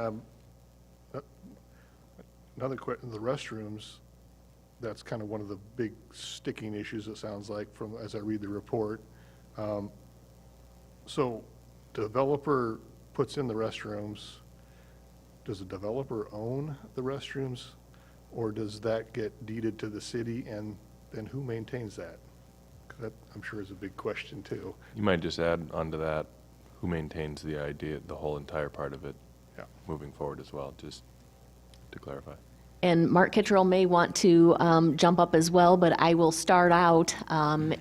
another question, the restrooms, that's kind of one of the big sticking issues, it sounds like, as I read the report. So developer puts in the restrooms. Does the developer own the restrooms? Or does that get deeded to the city, and then who maintains that? 'Cause that, I'm sure, is a big question, too. You might just add onto that, who maintains the idea, the whole entire part of it Yeah. moving forward as well, just to clarify. And Mark Kittrell may want to jump up as well, but I will start out,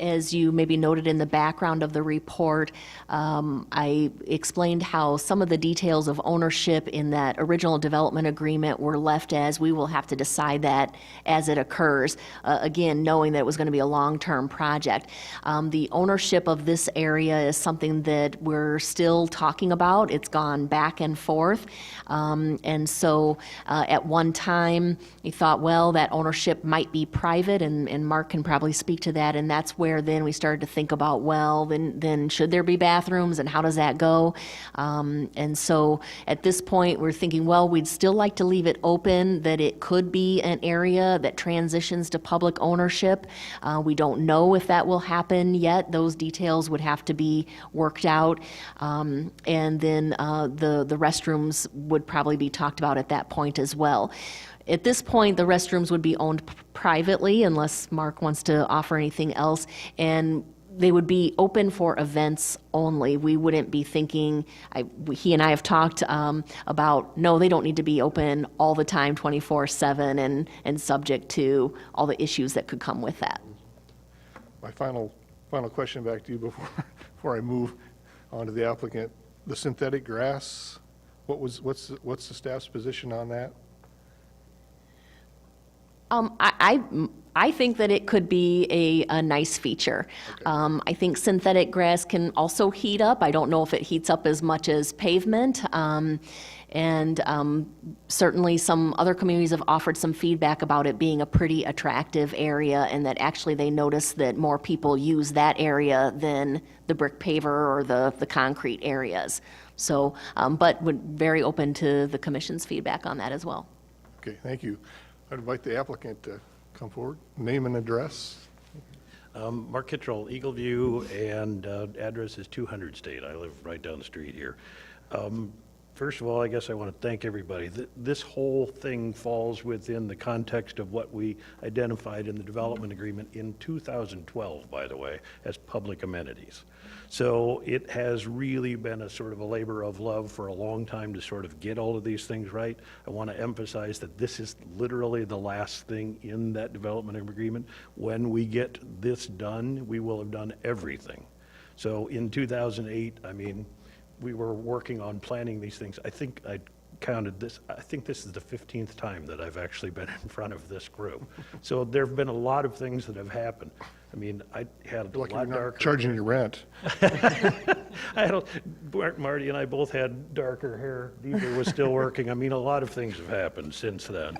as you maybe noted in the background of the report, I explained how some of the details of ownership in that original development agreement were left as we will have to decide that as it occurs, again, knowing that it was going to be a long-term project. The ownership of this area is something that we're still talking about. It's gone back and forth. And so at one time, he thought, well, that ownership might be private, and Mark can probably speak to that, and that's where then we started to think about, well, then should there be bathrooms, and how does that go? And so at this point, we're thinking, well, we'd still like to leave it open, that it could be an area that transitions to public ownership. We don't know if that will happen yet. Those details would have to be worked out. And then the restrooms would probably be talked about at that point as well. At this point, the restrooms would be owned privately unless Mark wants to offer anything else, and they would be open for events only. We wouldn't be thinking, he and I have talked about, no, they don't need to be open all the time, 24/7, and subject to all the issues that could come with that. My final question back to you before I move on to the applicant. The synthetic grass, what's the staff's position on that? I think that it could be a nice feature. I think synthetic grass can also heat up. I don't know if it heats up as much as pavement. And certainly some other communities have offered some feedback about it being a pretty attractive area, and that actually they notice that more people use that area than the brick paver or the concrete areas. So, but would very open to the commission's feedback on that as well. Okay, thank you. I'd invite the applicant to come forward, name and address. Mark Kittrell, Eagle View, and address is 200 State. I live right down the street here. First of all, I guess I want to thank everybody. This whole thing falls within the context of what we identified in the development agreement in 2012, by the way, as public amenities. So it has really been a sort of a labor of love for a long time to sort of get all of these things right. I want to emphasize that this is literally the last thing in that development agreement. When we get this done, we will have done everything. So in 2008, I mean, we were working on planning these things. I think I counted this, I think this is the 15th time that I've actually been in front of this group. So there have been a lot of things that have happened. I mean, I had a Lucky lot you're not darker. charging you rent. Marty and I both had darker hair. Deeper was still working. I mean, a lot of things have happened since then.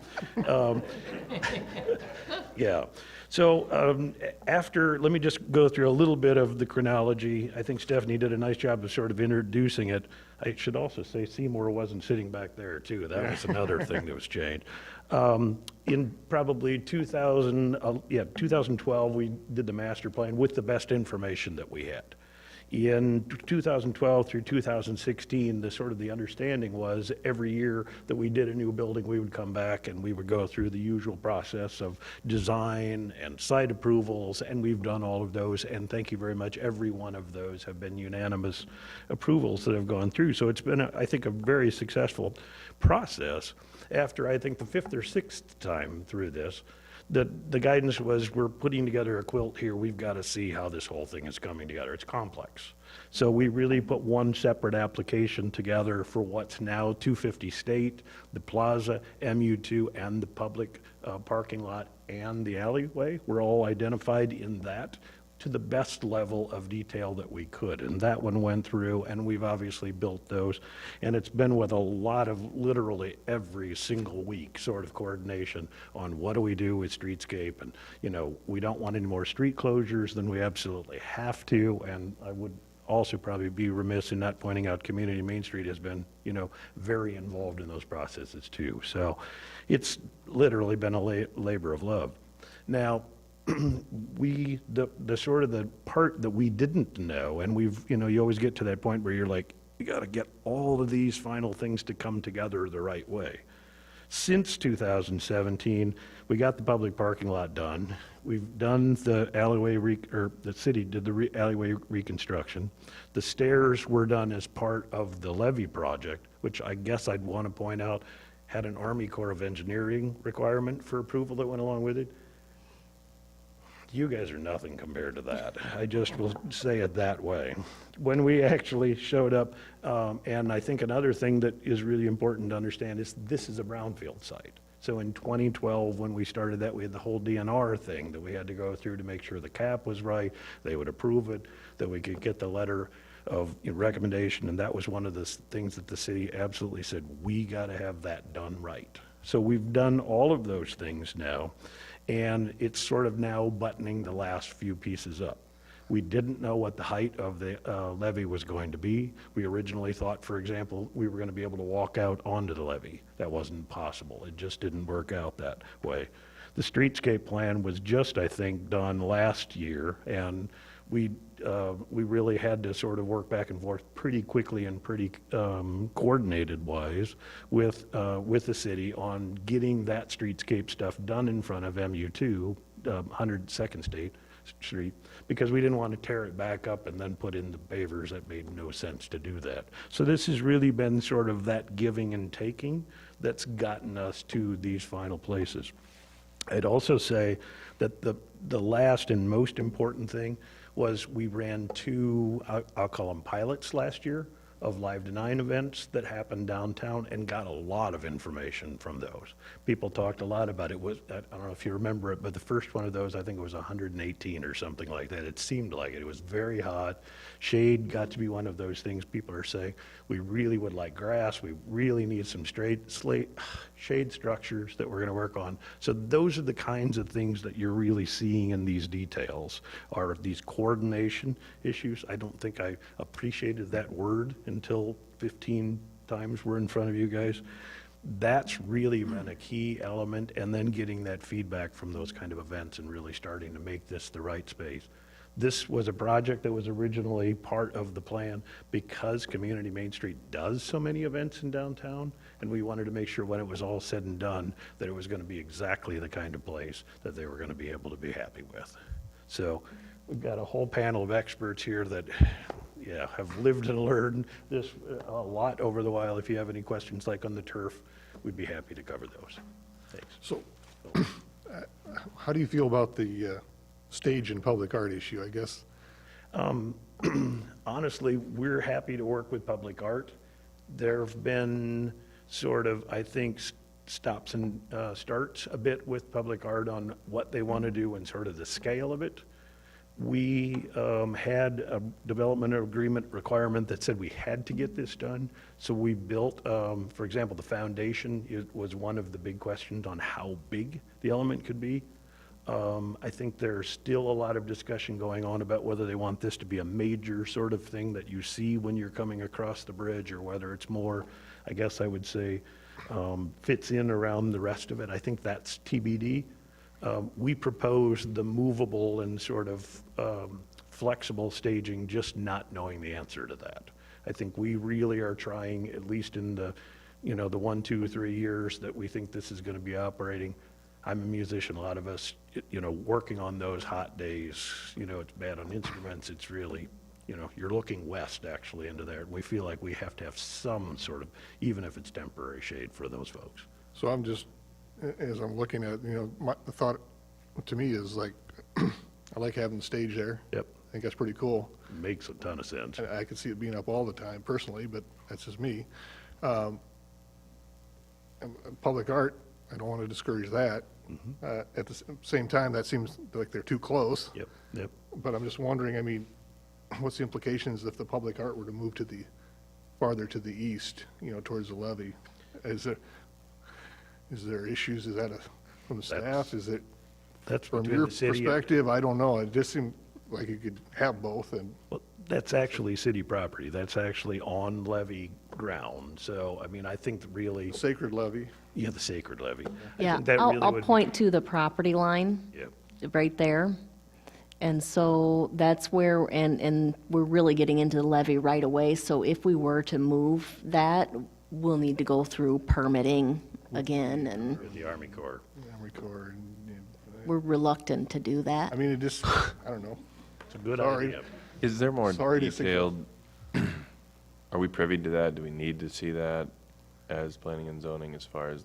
Yeah. So let me just go through a little bit of the chronology. I think Stephanie did a nice job of sort of introducing it. I should also say Seymour wasn't sitting back there, too. That was another thing that was changed. In probably 2012, we did the master plan with the best information that we had. In 2012 through 2016, the understanding was every year that we did a new building, we would come back and we would go through the usual process of design and site approvals, and we've done all of those, and thank you very much. Every one of those have been unanimous approvals that have gone through. So it's been, I think, a very successful process. After, I think, the fifth or sixth time through this, the guidance was, we're putting together a quilt here, we've got to see how this whole thing is coming together. It's complex. So we really put one separate application together for what's now 250 State, the plaza, MU2, and the public parking lot and the alleyway. We're all identified in that to the best level of detail that we could. And that one went through, and we've obviously built those. And it's been with a lot of literally every single week sort of coordination on what do we do with streetscape. And, you know, we don't want any more street closures than we absolutely have to. And I would also probably be remiss in not pointing out Community Main Street has been, you know, very involved in those processes too. So it's literally been a labor of love. Now, the sort of the part that we didn't know, and you always get to that point where you're like, you got to get all of these final things to come together the right way. Since 2017, we got the public parking lot done. We've done the alleyway, the city did the alleyway reconstruction. The stairs were done as part of the levee project, which I guess I'd want to point out had an Army Corps of Engineering requirement for approval that went along with it. You guys are nothing compared to that. I just will say it that way. When we actually showed up, and I think another thing that is really important to understand is this is a brownfield site. So in 2012, when we started that, we had the whole DNR thing that we had to go through to make sure the cap was right, they would approve it, that we could get the letter of recommendation, and that was one of the things that the city absolutely said, we got to have that done right. So we've done all of those things now, and it's sort of now buttoning the last few pieces up. We didn't know what the height of the levee was going to be. We originally thought, for example, we were going to be able to walk out onto the levee. That wasn't possible. It just didn't work out that way. The streetscape plan was just, I think, done last year, and we really had to sort of work back and forth pretty quickly and pretty coordinated-wise with the city on getting that streetscape stuff done in front of MU2, 102nd Street, because we didn't want to tear it back up and then put in the pavers. That made no sense to do that. So this has really been sort of that giving and taking that's gotten us to these final places. I'd also say that the last and most important thing was we ran two, I'll call them pilots last year, of Live to 9 events that happened downtown and got a lot of information from those. People talked a lot about it. I don't know if you remember it, but the first one of those, I think it was 118 or something like that. It seemed like it. It was very hot. Shade got to be one of those things people are saying, we really would like grass. We really need some shade structures that we're going to work on. So those are the kinds of things that you're really seeing in these details, are these coordination issues. I don't think I appreciated that word until 15 times we're in front of you guys. That's really been a key element, and then getting that feedback from those kind of events and really starting to make this the right space. This was a project that was originally part of the plan because Community Main Street does so many events in downtown, and we wanted to make sure when it was all said and done, that it was going to be exactly the kind of place that they were going to be able to be happy with. So we've got a whole panel of experts here that, yeah, have lived and learned this a lot over the while. If you have any questions like on the turf, we'd be happy to cover those. Thanks. So, how do you feel about the stage and public art issue, I guess? Honestly, we're happy to work with public art. There have been sort of, I think, stops and starts a bit with public art on what they want to do and sort of the scale of it. We had a development agreement requirement that said we had to get this done. So we built, for example, the foundation was one of the big questions on how big the element could be. I think there's still a lot of discussion going on about whether they want this to be a major sort of thing that you see when you're coming across the bridge, or whether it's more, I guess I would say, fits in around the rest of it. I think that's TBD. We proposed the movable and sort of flexible staging, just not knowing the answer to that. I think we really are trying, at least in the, the 1, 2, 3 years that we think this is going to be operating. I'm a musician, a lot of us, working on those hot days, it's bad on instruments, it's really, you're looking west actually into there. And we feel like we have to have some sort of, even if it's temporary, shade for those folks. So I'm just, as I'm looking at, the thought to me is like, I like having the stage there. Yep. I think that's pretty cool. Makes a ton of sense. I could see it being up all the time personally, but that's just me. Public art, I don't want to discourage that. At the same time, that seems like they're too close. Yep. But I'm just wondering, I mean, what's the implications if the public art were to move to farther to the east, towards the levee? Is there issues? Is that from the staff? Is it That's from between your the city. perspective? I don't know. It just seemed like you could have both. And Well, that's actually city property. That's actually on levee ground. So, I mean, I think that really, sacred levee. yeah, the sacred levee. I Yeah, think that really I'll would- point to the property line Yep. right there. And so that's where, and we're really getting into the levee right away. So if we were to move that, we'll need to go through permitting again, and The Army Corps. Army Corps. we're reluctant to do that. I mean, it just, I don't know. It's a good Sorry. idea. Is there more Sorry to detailed, are we privy to that? Do we need to see that as planning and zoning as far as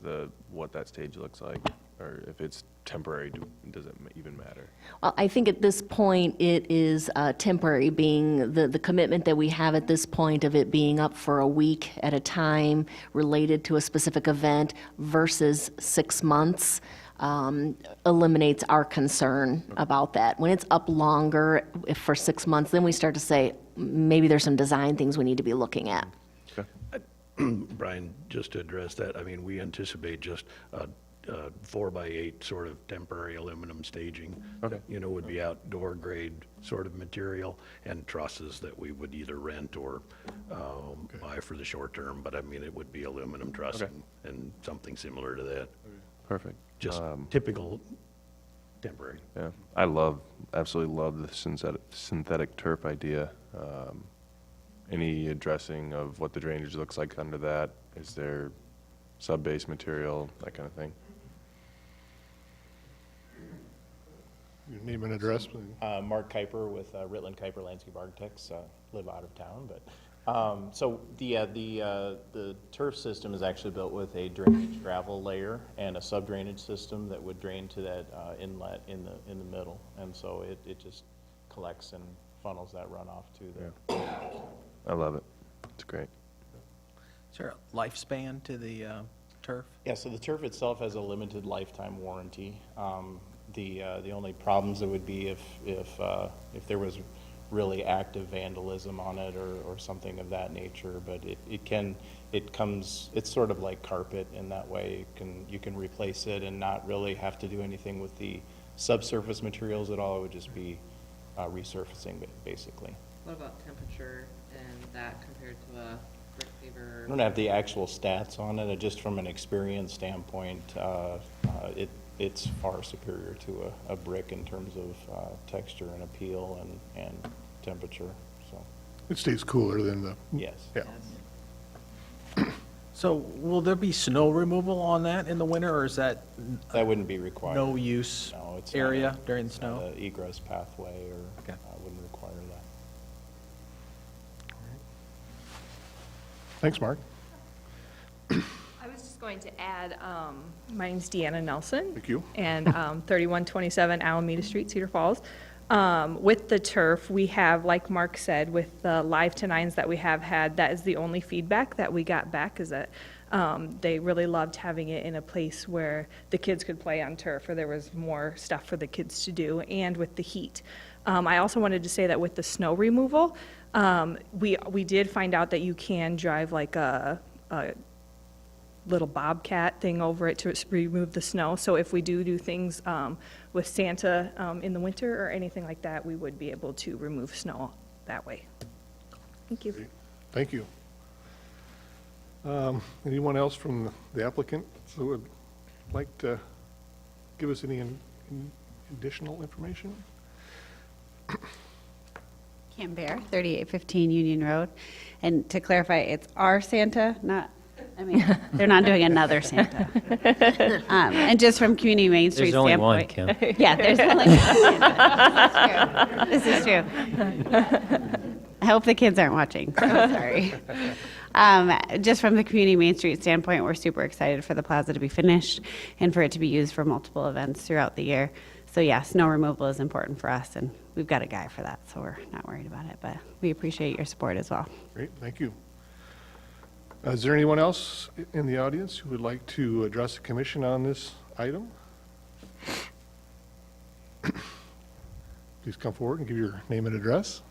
what that stage looks like? Or if it's temporary, does it even matter? Well, I think at this point, it is temporary, being the commitment that we have at this point of it being up for a week at a time related to a specific event versus 6 months eliminates our concern about that. When it's up longer, if for 6 months, then we start to say, maybe there's some design things we need to be looking at. Brian, just to address that, I mean, we anticipate just a 4x8 sort of temporary aluminum staging. Okay. Would be outdoor grade sort of material, and trusses that we would either rent or buy for the short term. But I mean, it would be aluminum trussing and something similar to that. Perfect. Just typical temporary. Yeah, absolutely love the synthetic turf idea. Any addressing of what the drainage looks like under that? Is there sub-base material, that kind of thing? Your name and address, please. Mark Kuiper with Ritland Kuiper Landscape Architects, live out of town, but, so the turf system is actually built with a drainage gravel layer and a sub-drainage system that would drain to that inlet in the middle, and so it just collects and funnels that runoff to the. I love it. It's great. Is there a lifespan to the turf? Yeah, so the turf itself has a limited lifetime warranty. The only problems that would be if there was really active vandalism on it or something of that nature, but it's sort of like carpet in that way. You can replace it and not really have to do anything with the subsurface materials at all. It would just be resurfacing basically. What about temperature and that compared to a I don't have the actual stats on it, just from an experience standpoint, it's far superior to a brick in terms of texture and appeal and temperature, so, It stays cooler than the, yes. yeah. So will there be snow removal on that in the winter, or is that That wouldn't be required. no use No, it's not area a- during the it's not snow? a egress pathway, or Okay. wouldn't require that. Thanks, Mark. I was just going to add, my name's Deanna Nelson. Thank you. And 3127 Alameda Street, Cedar Falls. With the turf, we have, like Mark said, with the live to nines that we have had, that is the only feedback that we got back, is that they really loved having it in a place where the kids could play on turf, or there was more stuff for the kids to do, and with the heat. I also wanted to say that with the snow removal, we did find out that you can drive like a little bobcat thing over it to remove the snow. So if we do things with Santa in the winter or anything like that, we would be able to remove snow that way. Thank you. Thank you. Anyone else from the applicant who would like to give us any additional information? Kim Bear, 3815 Union Road. And to clarify, it's our Santa, not, I mean, they're not doing another Santa. And just from Community Main Street There's only one, standpoint. Kim. Yeah, there's only one Santa. This is true. I hope the kids aren't watching, so sorry. Just from the Community Main Street standpoint, we're super excited for the plaza to be finished and for it to be used for multiple events throughout the year. So yeah, snow removal is important for us, and we've got a guy for that, so we're not worried about it, but we appreciate your support as well. Great, thank you. Is there anyone else in the audience who would like to address the commission on this item? Please come forward and give your name and address.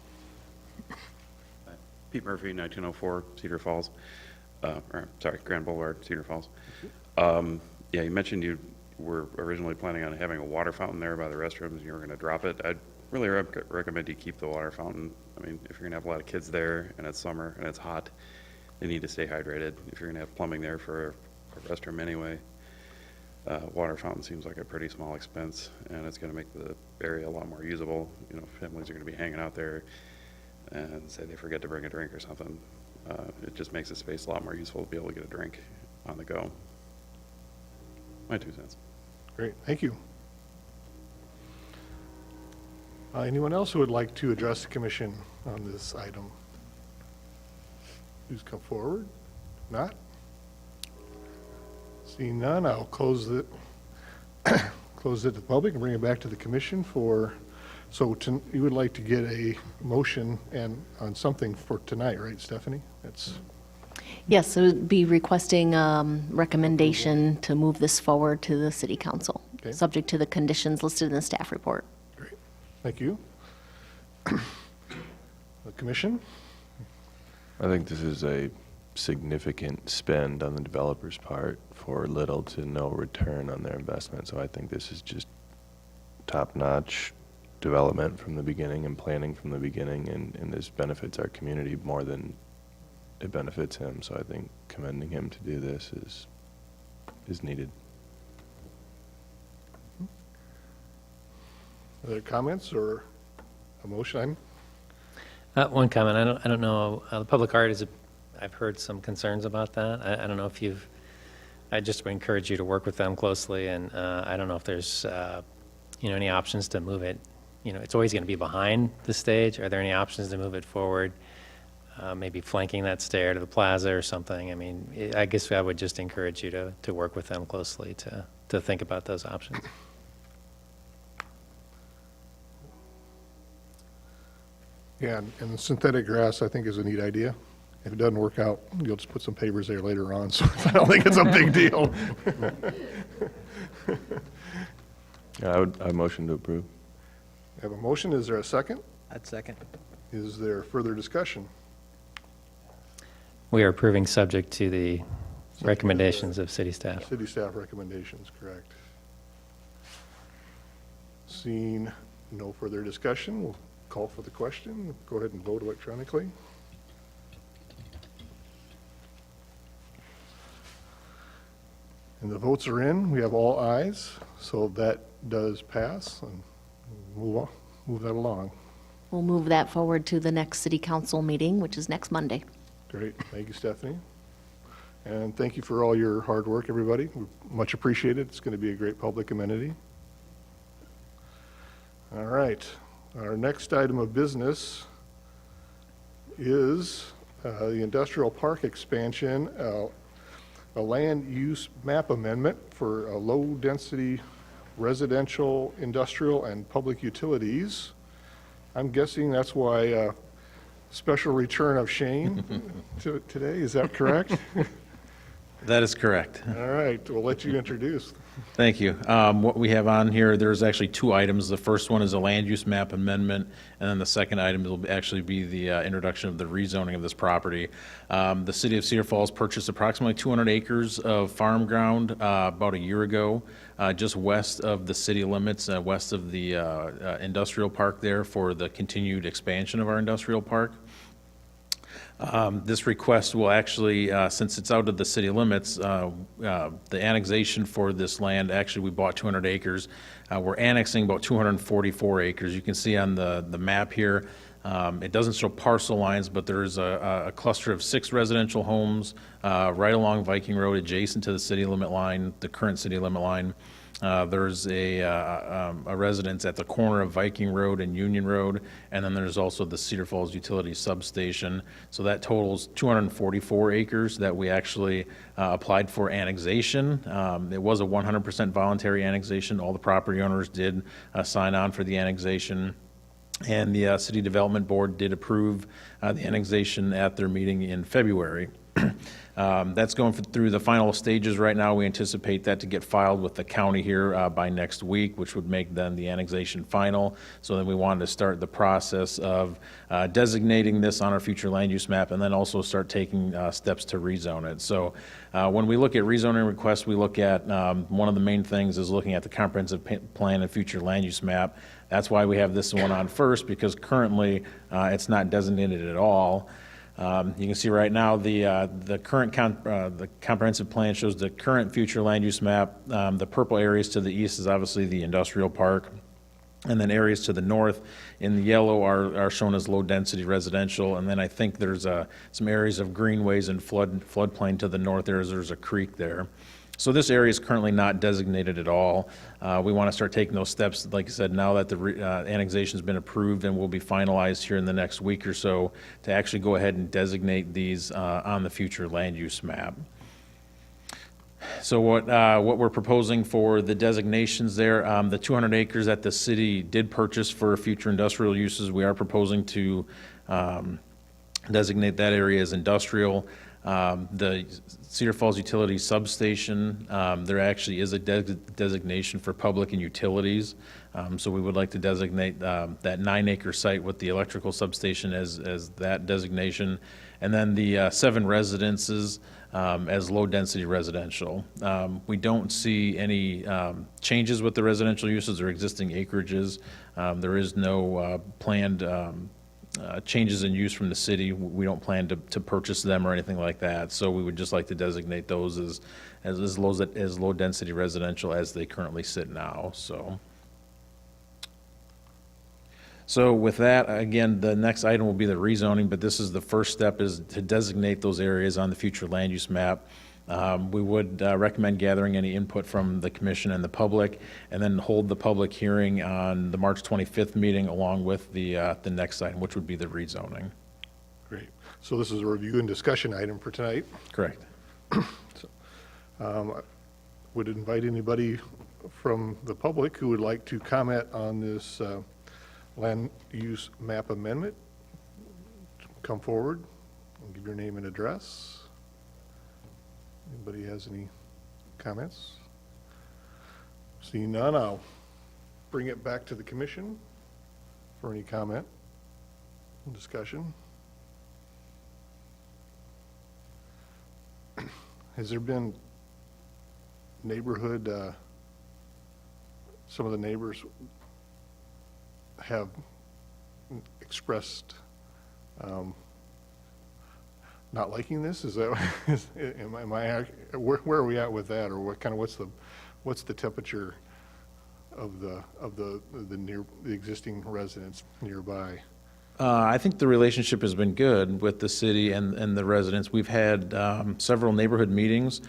Pete Murphy, 1904 Cedar Falls, Grand Boulevard, Cedar Falls. Yeah, you mentioned you were originally planning on having a water fountain there by the restrooms, and you were going to drop it. I'd really recommend you keep the water fountain. I mean, if you're going to have a lot of kids there, and it's summer, and it's hot, they need to stay hydrated. If you're going to have plumbing there for a restroom anyway, water fountain seems like a pretty small expense, and it's going to make the area a lot more usable. You know, families are going to be hanging out there, and say they forget to bring a drink or something. It just makes the space a lot more useful to be able to get a drink on the go. My 2 cents. Great, thank you. Anyone else who would like to address the commission on this item? Please come forward. Not? Seeing none, I'll close it to the public and bring it back to the commission for, so you would like to get a motion and on something for tonight, right, Stephanie? That's Yes, it would be requesting recommendation to move this forward to the city council, Okay. subject to the conditions listed in the staff report. great. Thank you. The commission? I think this is a significant spend on the developer's part for little to no return on their investment. So I think this is just top-notch development from the beginning and planning from the beginning, and this benefits our community more than it benefits him. So I think commending him to do this is needed. Other comments or a motion? One comment, I don't know, the public art is, I've heard some concerns about that. I don't know if I just would encourage you to work with them closely, and I don't know if there's, any options to move it. It's always going to be behind the stage. Are there any options to move it forward? Maybe flanking that stair to the plaza or something. I mean, I guess I would just encourage you to work with them closely to think about those options. Yeah, and the synthetic grass, I think, is a neat idea. If it doesn't work out, you'll just put some pavers there later on, so I don't think it's a big deal. Yeah, I motion to approve. Have a motion, is there a second? I'd second. Is there further discussion? We are approving subject to the recommendations of city staff. City staff recommendations, correct. Seeing no further discussion, we'll call for the question. Go ahead and vote electronically. And the votes are in. We have all ayes, so that does pass. And move that along. We'll move that forward to the next city council meeting, which is next Monday. Great. Thank you, Stephanie. And thank you for all your hard work, everybody. We much appreciated. It's going to be a great public amenity. All right. Our next item of business is the industrial park expansion, a land use map amendment for a low-density residential, industrial, and public utilities. I'm guessing that's why special return of Shane today. Is that correct? That is correct. All right, we'll let you introduce. Thank you. What we have on here, there's actually two items. The first one is a land use map amendment, and then the second item will actually be the introduction of the rezoning of this property. The city of Cedar Falls purchased approximately 200 acres of farm ground about a year ago, just west of the city limits, west of the industrial park there for the continued expansion of our industrial park. This request will actually, since it's out of the city limits, the annexation for this land, actually we bought 200 acres. We're annexing about 244 acres. You can see on the map here, it doesn't show parcel lines, but there's a cluster of 6 residential homes right along Viking Road adjacent to the city limit line, the current city limit line. There's a residence at the corner of Viking Road and Union Road, and then there's also the Cedar Falls Utility Substation. So that totals 244 acres that we actually applied for annexation. It was a 100% voluntary annexation. All the property owners did sign on for the annexation. And the City Development Board did approve the annexation at their meeting in February. That's going through the final stages right now. We anticipate that to get filed with the county here by next week, which would make then the annexation final. So then we wanted to start the process of designating this on our future land use map and then also start taking steps to rezone it. So when we look at rezoning requests, we look at one of the main things is looking at the comprehensive plan and future land use map. That's why we have this one on first, because currently it's not designated at all. You can see right now the current the comprehensive plan shows the current future land use map. The purple areas to the east is obviously the industrial park, and then areas to the north in the yellow are shown as low density residential. And then I think there's some areas of greenways and floodplain to the north. There's a creek there. So this area is currently not designated at all. We want to start taking those steps, like I said, now that the annexation has been approved and will be finalized here in the next week or so, to actually go ahead and designate these on the future land use map. So what we're proposing for the designations there, the 200 acres that the city did purchase for future industrial uses, we are proposing to designate that area as industrial. The Cedar Falls Utility Substation, there actually is a designation for public and utilities. So we would like to designate that 9-acre site with the electrical substation as that designation. And then the 7 residences as low-density residential. We don't see any changes with the residential uses or existing acreages. There is no planned changes in use from the city. We don't plan to purchase them or anything like that. So we would just like to designate those as low density residential as they currently sit now. So with that, again, the next item will be the rezoning, but this is the first step, is to designate those areas on the future land use map. We would recommend gathering any input from the commission and the public, and then hold the public hearing on the March 25th meeting along with the next item, which would be the rezoning. Great. So this is a review and discussion item for tonight. Correct. I would invite anybody from the public who would like to comment on this land use map amendment. Come forward and give your name and address. Anybody has any comments? Seeing none, I'll bring it back to the commission for any comment and discussion. Has there been neighborhood, some of the neighbors have expressed not liking this? Is that, where are we at with that? Or what's the temperature of the existing residents nearby? I think the relationship has been good with the city and the residents. We've had several neighborhood meetings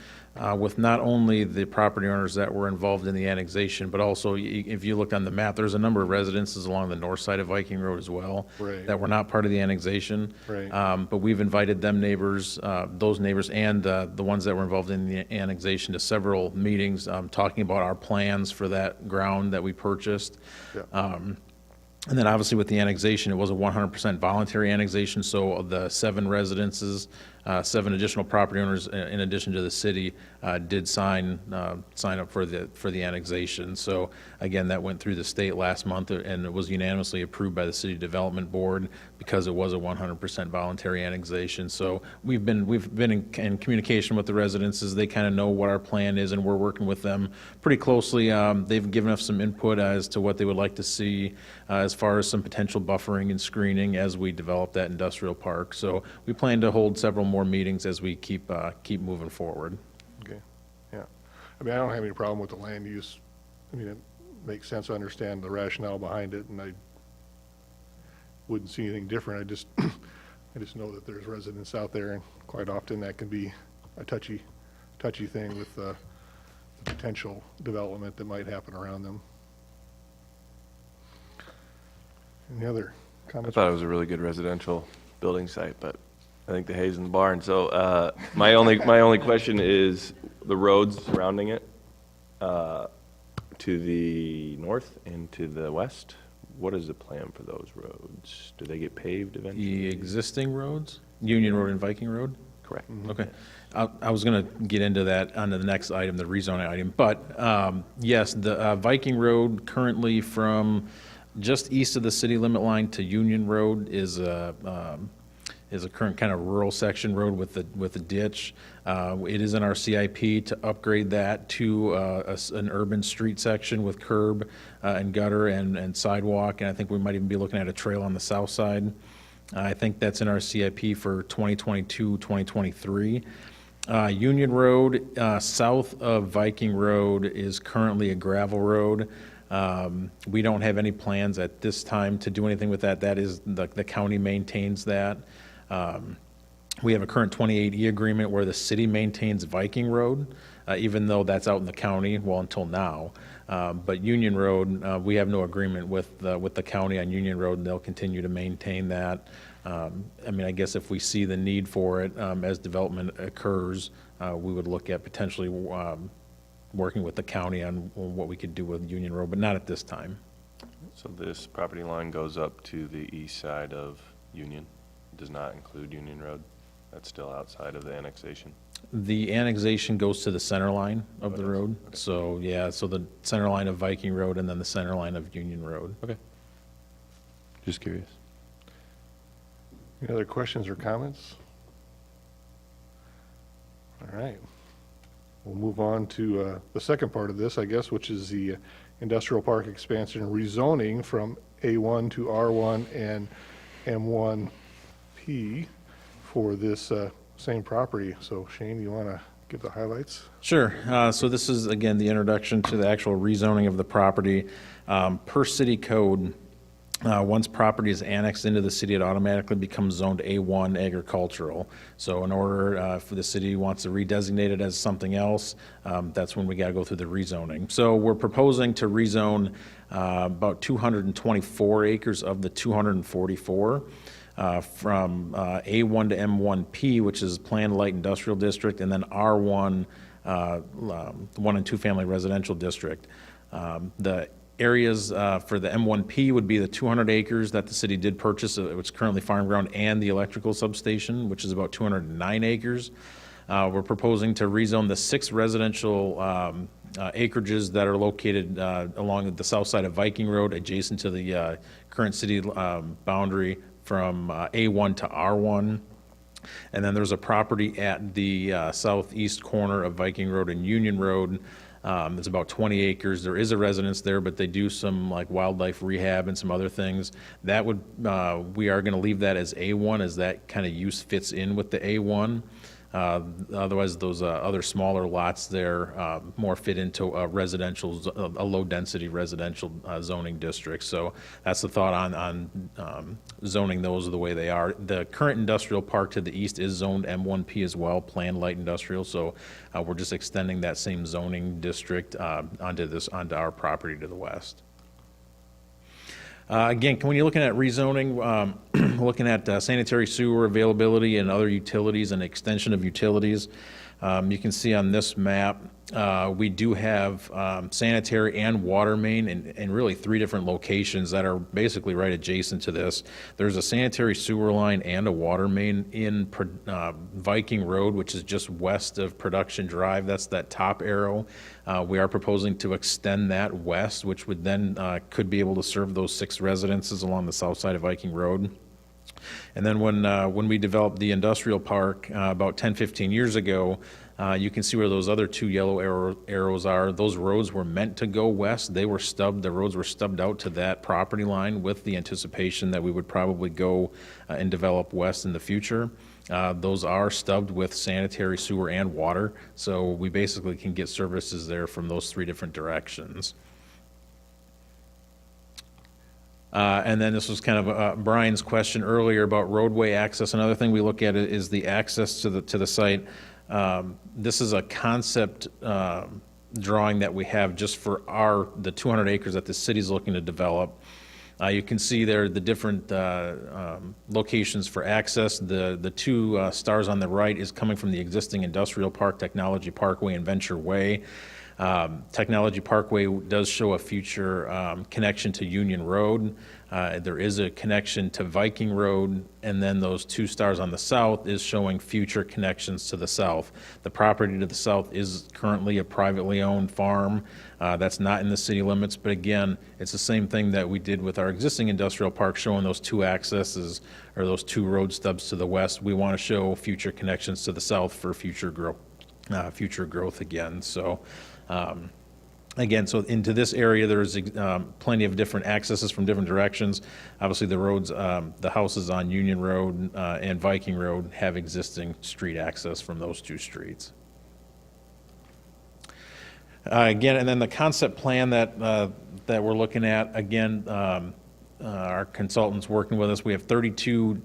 with not only the property owners that were involved in the annexation, but also, if you look on the map, there's a number of residences along the north side of Viking Road as well Right. that were not part of the annexation. Right. But we've invited those neighbors and the ones that were involved in the annexation to several meetings, talking about our plans for that ground that we purchased. Yeah. And then obviously with the annexation, it was a 100% voluntary annexation, so of the 7 residences, 7 additional property owners, in addition to the city, did sign up for the annexation. So again, that went through the state last month, and it was unanimously approved by the City Development Board because it was a 100% voluntary annexation. So we've been in communication with the residences. They kind of know what our plan is, and we're working with them pretty closely. They've given us some input as to what they would like to see as far as some potential buffering and screening as we develop that industrial park. So we plan to hold several more meetings as we keep moving forward. Okay, yeah. I mean, I don't have any problem with the land use. I mean, it makes sense. I understand the rationale behind it, and I wouldn't see anything different. I just know that there's residents out there, and quite often that can be a touchy thing with the potential development that might happen around them. Any other I comments? thought it was a really good residential building site, but I think the hay's in the barn. So my only question is the roads surrounding it to the north and to the west. What is the plan for those roads? Do they get paved eventually? The existing roads, Union Road and Viking Road? Correct. Okay. I was going to get into that on the next item, the rezoning item. But yes, the Viking Road currently from just east of the city limit line to Union Road is a current kind of rural section road with a ditch. It is in our CIP to upgrade that to an urban street section with curb and gutter and sidewalk. And I think we might even be looking at a trail on the south side. I think that's in our CIP for 2022, 2023. Union Road, south of Viking Road, is currently a gravel road. We don't have any plans at this time to do anything with that. That is, the county maintains that. We have a current 28E agreement where the city maintains Viking Road, even though that's out in the county, well, until now. But Union Road, we have no agreement with the county on Union Road, and they'll continue to maintain that. I mean, I guess if we see the need for it as development occurs, we would look at potentially working with the county on what we could do with Union Road, but not at this time. So this property line goes up to the east side of Union, does not include Union Road? That's still outside of the annexation? The annexation goes to the center line of the road. Okay. So, yeah, so the center line of Viking Road and then the center line of Union Road. Okay. Just curious. Any other questions or comments? All right. We'll move on to the second part of this, I guess, which is the industrial park expansion rezoning from A1 to R1 and M1P for this same property. So Shane, you want to give the highlights? Sure. So this is, again, the introduction to the actual rezoning of the property. Per city code, once property is annexed into the city, it automatically becomes zoned A1 agricultural. So in order for the city wants to redesignate it as something else, that's when we got to go through the rezoning. So we're proposing to rezone about 224 acres of the 244 from A1 to M1P, which is Planned Light Industrial District, and then R1, 1 and 2 family residential district. The areas for the M1P would be the 200 acres that the city did purchase, which is currently farm ground, and the electrical substation, which is about 209 acres. We're proposing to rezone the 6 residential acreages that are located along the south side of Viking Road, adjacent to the current city boundary, from A1 to R1. And then there's a property at the southeast corner of Viking Road and Union Road It's about 20 acres. There is a residence there, but they do some like wildlife rehab and some other things. That would, we are going to leave that as A1 as that kind of use fits in with the A1. Otherwise, those other smaller lots there more fit into a residential, a low-density residential zoning district. So that's the thought on zoning those the way they are. The current industrial park to the east is zoned M1P as well, planned light industrial. So we're just extending that same zoning district onto our property to the west. Again, when you're looking at rezoning, looking at sanitary sewer availability and other utilities and extension of utilities, you can see on this map, we do have sanitary and water main in really 3 different locations that are basically right adjacent to this. There's a sanitary sewer line and a water main in Viking Road, which is just west of Production Drive. That's that top arrow. We are proposing to extend that west, which would then could be able to serve those 6 residences along the south side of Viking Road. And then when we developed the industrial park about 10, 15 years ago, you can see where those other 2 yellow arrows are. Those roads were meant to go west. They were stubbed. The roads were stubbed out to that property line with the anticipation that we would probably go and develop west in the future. Those are stubbed with sanitary sewer and water, so we basically can get services there from those 3 different directions. And then this was kind of Brian's question earlier about roadway access. Another thing we look at is the access to the site. This is a concept drawing that we have just for the 200 acres that the city's looking to develop. You can see there the different locations for access. The 2 stars on the right is coming from the existing industrial park, Technology Parkway and Venture Way. Technology Parkway does show a future connection to Union Road. There is a connection to Viking Road, and then those 2 stars on the south is showing future connections to the south. The property to the south is currently a privately owned farm. That's not in the city limits, but again, it's the same thing that we did with our existing industrial park, showing those 2 accesses or those 2 road stubs to the west. We want to show future connections to the south for future growth again. So. Again, so into this area, there's plenty of different accesses from different directions. Obviously, the roads, the houses on Union Road and Viking Road have existing street access from those 2 streets. Again, and then the concept plan that we're looking at, again, our consultant's working with us. We have 32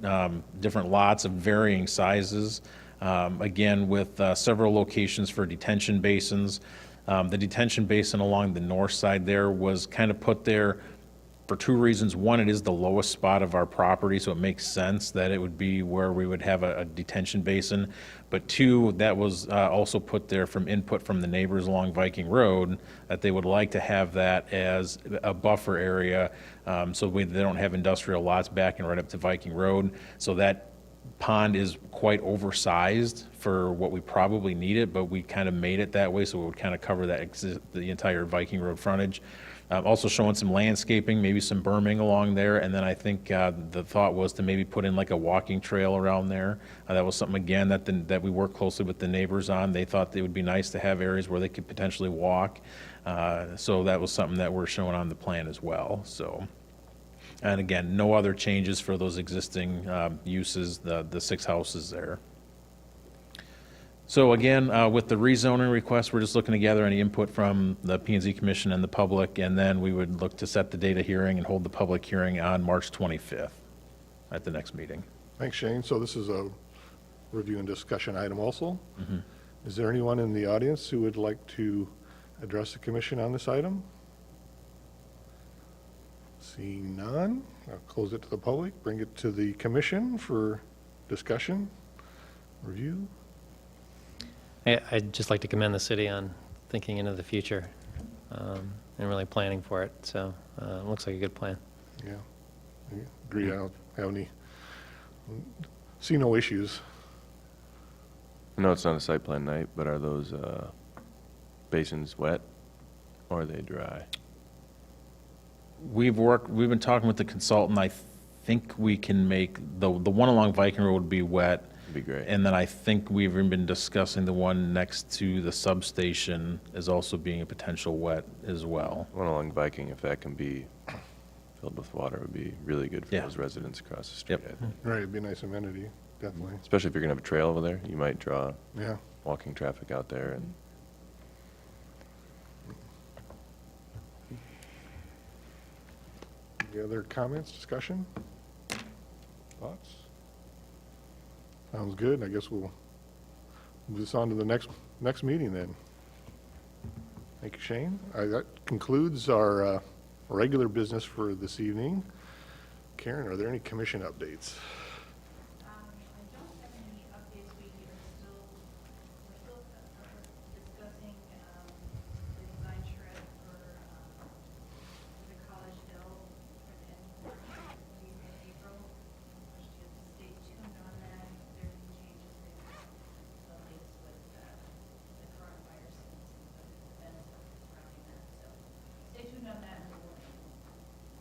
different lots of varying sizes, again, with several locations for detention basins. The detention basin along the north side there was kind of put there for 2 reasons. One, it is the lowest spot of our property, so it makes sense that it would be where we would have a detention basin. But 2, that was also put there from input from the neighbors along Viking Road, that they would like to have that as a buffer area, so they don't have industrial lots backing right up to Viking Road. So that pond is quite oversized for what we probably needed, but we kind of made it that way so it would kind of cover the entire Viking Road frontage. Also showing some landscaping, maybe some berming along there, and then I think the thought was to maybe put in like a walking trail around there. That was something, again, that we worked closely with the neighbors on. They thought it would be nice to have areas where they could potentially walk. So that was something that we're showing on the plan as well. So. And again, no other changes for those existing uses, the 6 houses there. So again, with the rezoning request, we're just looking to gather any input from the P&Z Commission and the public, and then we would look to set the date of hearing and hold the public hearing on March 25th at the next meeting. Thanks, Shane. So this is a review and discussion item also. Mm-hmm. Is there anyone in the audience who would like to address the commission on this item? Seeing none, I'll close it to the public, bring it to the commission for discussion, review. I'd just like to commend the city on thinking into the future and really planning for it. So it looks like a good plan. Yeah, I agree. I don't have see no issues. I know it's not a site plan night, but are those basins wet or are they dry? We've been talking with the consultant. I think we can make the one along Viking Road would be wet. Be great. And then I think we've even been discussing the one next to the substation as also being a potential wet as well. One along Viking, if that can be filled with water, would be really good for Yeah. those residents across the street, Yep. I think. Right, it'd be a nice amenity, definitely. Especially if you're going to have a trail over there, you might draw Yeah. walking traffic out there and Any other comments, discussion? Thoughts? Sounds good. I guess we'll move this on to the next meeting then. Thank you, Shane. That concludes our regular business for this evening. Karen, are there any commission updates? I don't have any updates. We're still discussing the design shred for the College Hill for the end of April. Just stay tuned on that. If there's any changes, the latest with the coronavirus and some of the events surrounding that. So stay tuned on that.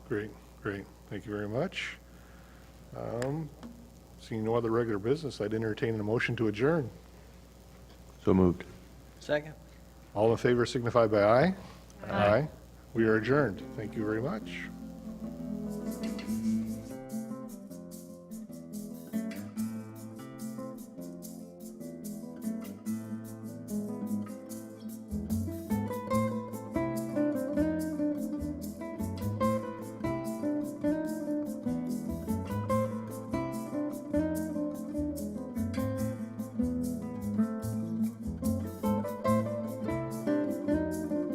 Great, great. Thank you very much. Seeing no other regular business, I'd entertain a motion to adjourn. so moved. Second? All in favor signify by aye. Aye. We are adjourned. Thank you very much.